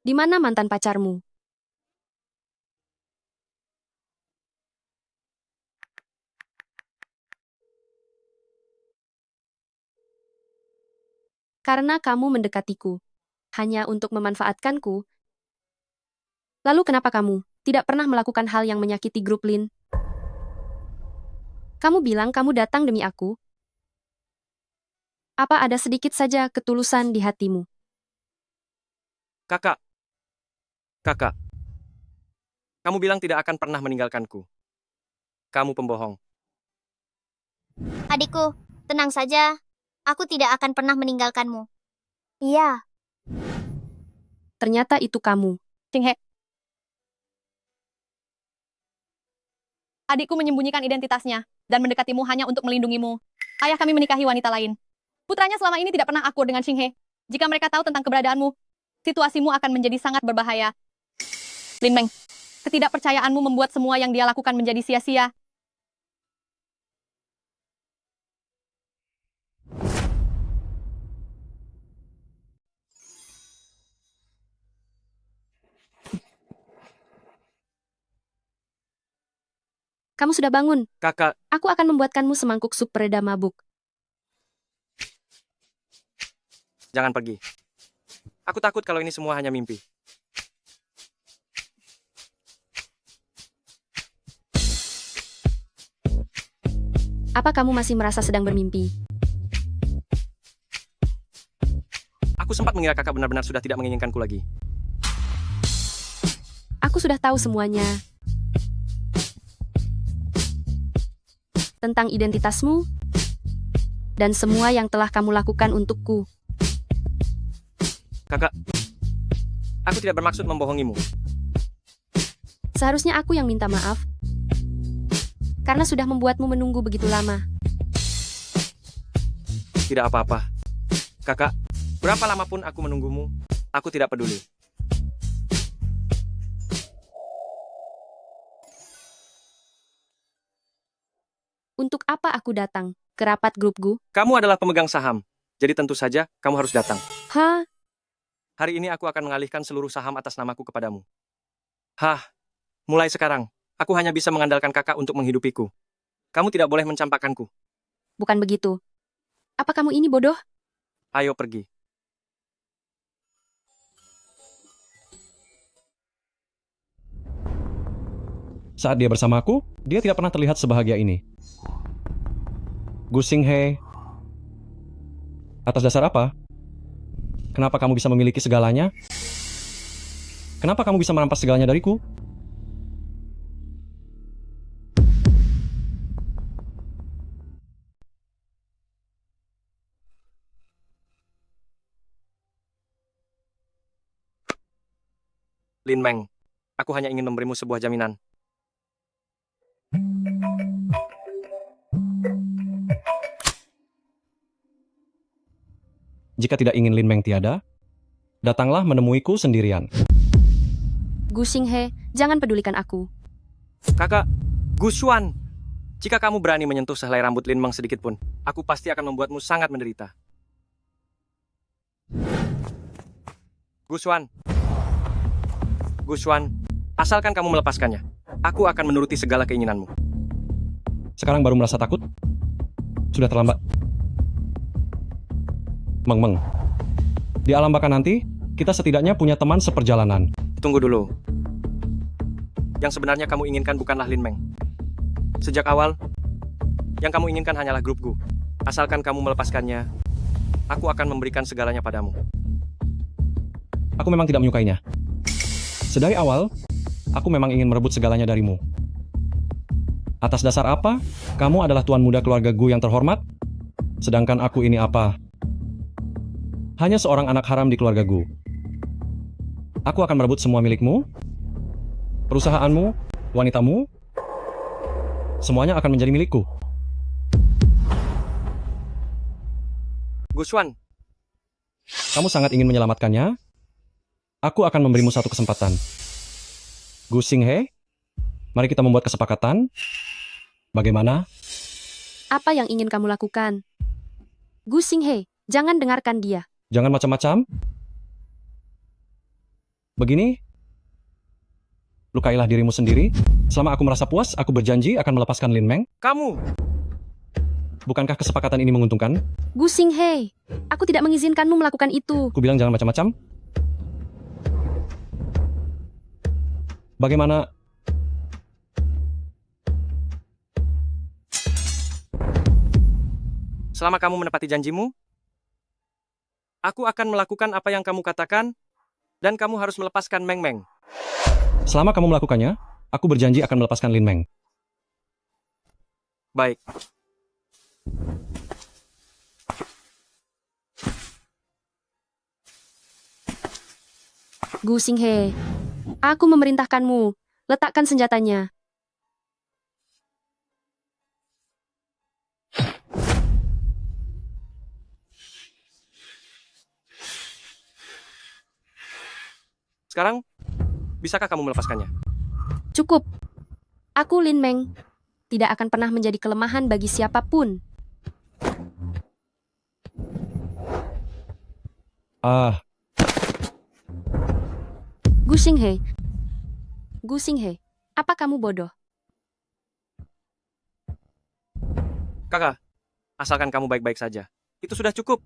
Di mana mantan pacarmu? Karena kamu mendekatiku. Hanya untuk memanfaatkanku. Lalu kenapa kamu tidak pernah melakukan hal yang menyakiti grup Lin? Kamu bilang kamu datang demi aku. Apa ada sedikit saja ketulusan di hatimu? Kakak. Kakak. Kamu bilang tidak akan pernah meninggalkanku. Kamu pembohong. Adikku, tenang saja. Aku tidak akan pernah meninggalkanmu. Iya. Ternyata itu kamu. Xinghe. Adikku menyembunyikan identitasnya dan mendekatimu hanya untuk melindungimu. Ayah kami menikahi wanita lain. Putranya selama ini tidak pernah akur dengan Xinghe. Jika mereka tahu tentang keberadaanmu, situasimu akan menjadi sangat berbahaya. Lin Meng, ketidakpercayaanmu membuat semua yang dia lakukan menjadi sia-sia. Kamu sudah bangun. Kakak. Aku akan membuatkanmu semangkuk sup pereda mabuk. Jangan pergi. Aku takut kalau ini semua hanya mimpi. Apa kamu masih merasa sedang bermimpi? Aku sempat mengira kakak benar-benar sudah tidak menginginkanku lagi. Aku sudah tahu semuanya. Tentang identitasmu dan semua yang telah kamu lakukan untukku. Kakak, aku tidak bermaksud membohongimu. Seharusnya aku yang minta maaf. Karena sudah membuatmu menunggu begitu lama. Tidak apa-apa. Kakak, berapa lama pun aku menunggumu, aku tidak peduli. Untuk apa aku datang ke rapat grup Gu? Kamu adalah pemegang saham, jadi tentu saja kamu harus datang. Hah? Hari ini aku akan mengalihkan seluruh saham atas namaku kepadamu. Hah, mulai sekarang, aku hanya bisa mengandalkan kakak untuk menghidupiku. Kamu tidak boleh mencampakkanku. Bukan begitu. Apa kamu ini bodoh? Ayo pergi. Saat dia bersamaku, dia tidak pernah terlihat sebahagia ini. Gu Xinghe, atas dasar apa? Kenapa kamu bisa memiliki segalanya? Kenapa kamu bisa merampas segalanya dariku? Lin Meng, aku hanya ingin memberimu sebuah jaminan. Jika tidak ingin Lin Meng tiada, datanglah menemuiku sendirian. Gu Xinghe, jangan pedulikan aku. Kakak, Gu Xuan, jika kamu berani menyentuh sehelai rambut Lin Meng sedikit pun, aku pasti akan membuatmu sangat menderita. Gu Xuan, Gu Xuan, asalkan kamu melepaskannya, aku akan menuruti segala keinginanmu. Sekarang baru merasa takut? Sudah terlambat. Meng, di alam baka nanti, kita setidaknya punya teman seperjalanan. Tunggu dulu. Yang sebenarnya kamu inginkan bukanlah Lin Meng. Sejak awal, yang kamu inginkan hanyalah grup Gu. Asalkan kamu melepaskannya, aku akan memberikan segalanya padamu. Aku memang tidak menyukainya. Sedari awal, aku memang ingin merebut segalanya darimu. Atas dasar apa? Kamu adalah tuan muda keluarga Gu yang terhormat? Sedangkan aku ini apa? Hanya seorang anak haram di keluarga Gu. Aku akan merebut semua milikmu, perusahaanmu, wanitamu, semuanya akan menjadi milikku. Gu Xuan, kamu sangat ingin menyelamatkannya? Aku akan memberimu satu kesempatan. Gu Xinghe, mari kita membuat kesepakatan. Bagaimana? Apa yang ingin kamu lakukan? Gu Xinghe, jangan dengarkan dia. Jangan macam-macam. Begini, lukailah dirimu sendiri. Selama aku merasa puas, aku berjanji akan melepaskan Lin Meng. Kamu! Bukankah kesepakatan ini menguntungkan? Gu Xinghe, aku tidak mengizinkanmu melakukan itu. Ku bilang jangan macam-macam. Bagaimana? Selama kamu menepati janjimu, Aku akan melakukan apa yang kamu katakan, dan kamu harus melepaskan Meng Meng. Selama kamu melakukannya, aku berjanji akan melepaskan Lin Meng. Baik. Gu Xinghe, aku memerintahkanmu, letakkan senjatanya. Sekarang, bisakah kamu melepaskannya? Cukup. Aku Lin Meng. Tidak akan pernah menjadi kelemahan bagi siapapun. Gu Xinghe. Gu Xinghe, apa kamu bodoh? Kakak, asalkan kamu baik-baik saja. Itu sudah cukup.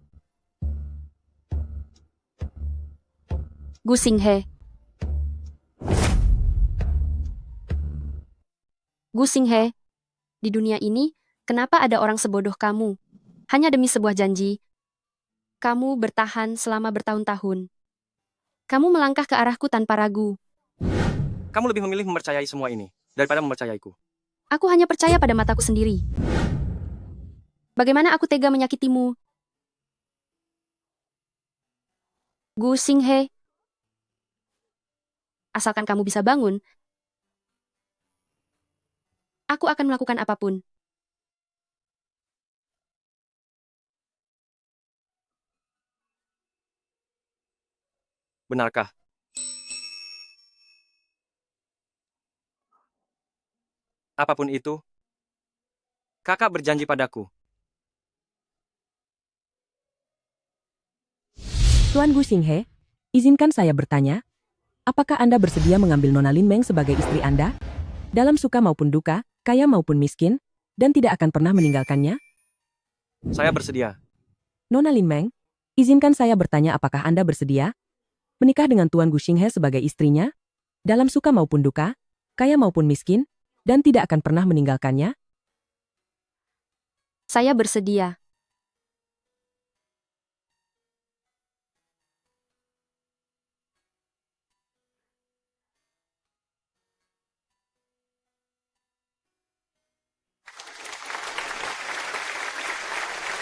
Gu Xinghe. Gu Xinghe, di dunia ini, kenapa ada orang sebodoh kamu? Hanya demi sebuah janji, kamu bertahan selama bertahun-tahun. Kamu melangkah ke arahku tanpa ragu. Kamu lebih memilih mempercayai semua ini, daripada mempercayaiku. Aku hanya percaya pada mataku sendiri. Bagaimana aku tega menyakitimu? Gu Xinghe, asalkan kamu bisa bangun, aku akan melakukan apapun. Benarkah? Apapun itu, kakak berjanji padaku. Tuan Gu Xinghe, izinkan saya bertanya, apakah Anda bersedia mengambil Nona Lin Meng sebagai istri Anda? Dalam suka maupun duka, kaya maupun miskin, dan tidak akan pernah meninggalkannya? Saya bersedia. Nona Lin Meng, izinkan saya bertanya apakah Anda bersedia menikah dengan Tuan Gu Xinghe sebagai istrinya? Dalam suka maupun duka, kaya maupun miskin, dan tidak akan pernah meninggalkannya? Saya bersedia.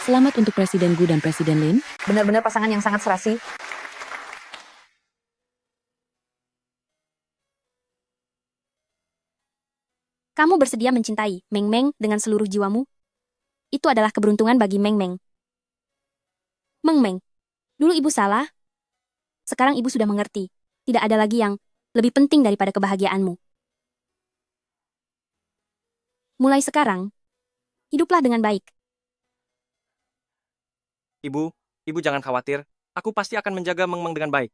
Selamat untuk Presiden Gu dan Presiden Lin. Benar-benar pasangan yang sangat serasi. Kamu bersedia mencintai Meng Meng dengan seluruh jiwamu? Itu adalah keberuntungan bagi Meng Meng. Meng Meng, dulu ibu salah. Sekarang ibu sudah mengerti. Tidak ada lagi yang lebih penting daripada kebahagiaanmu. Mulai sekarang, hiduplah dengan baik. Ibu jangan khawatir. Aku pasti akan menjaga Meng Meng dengan baik.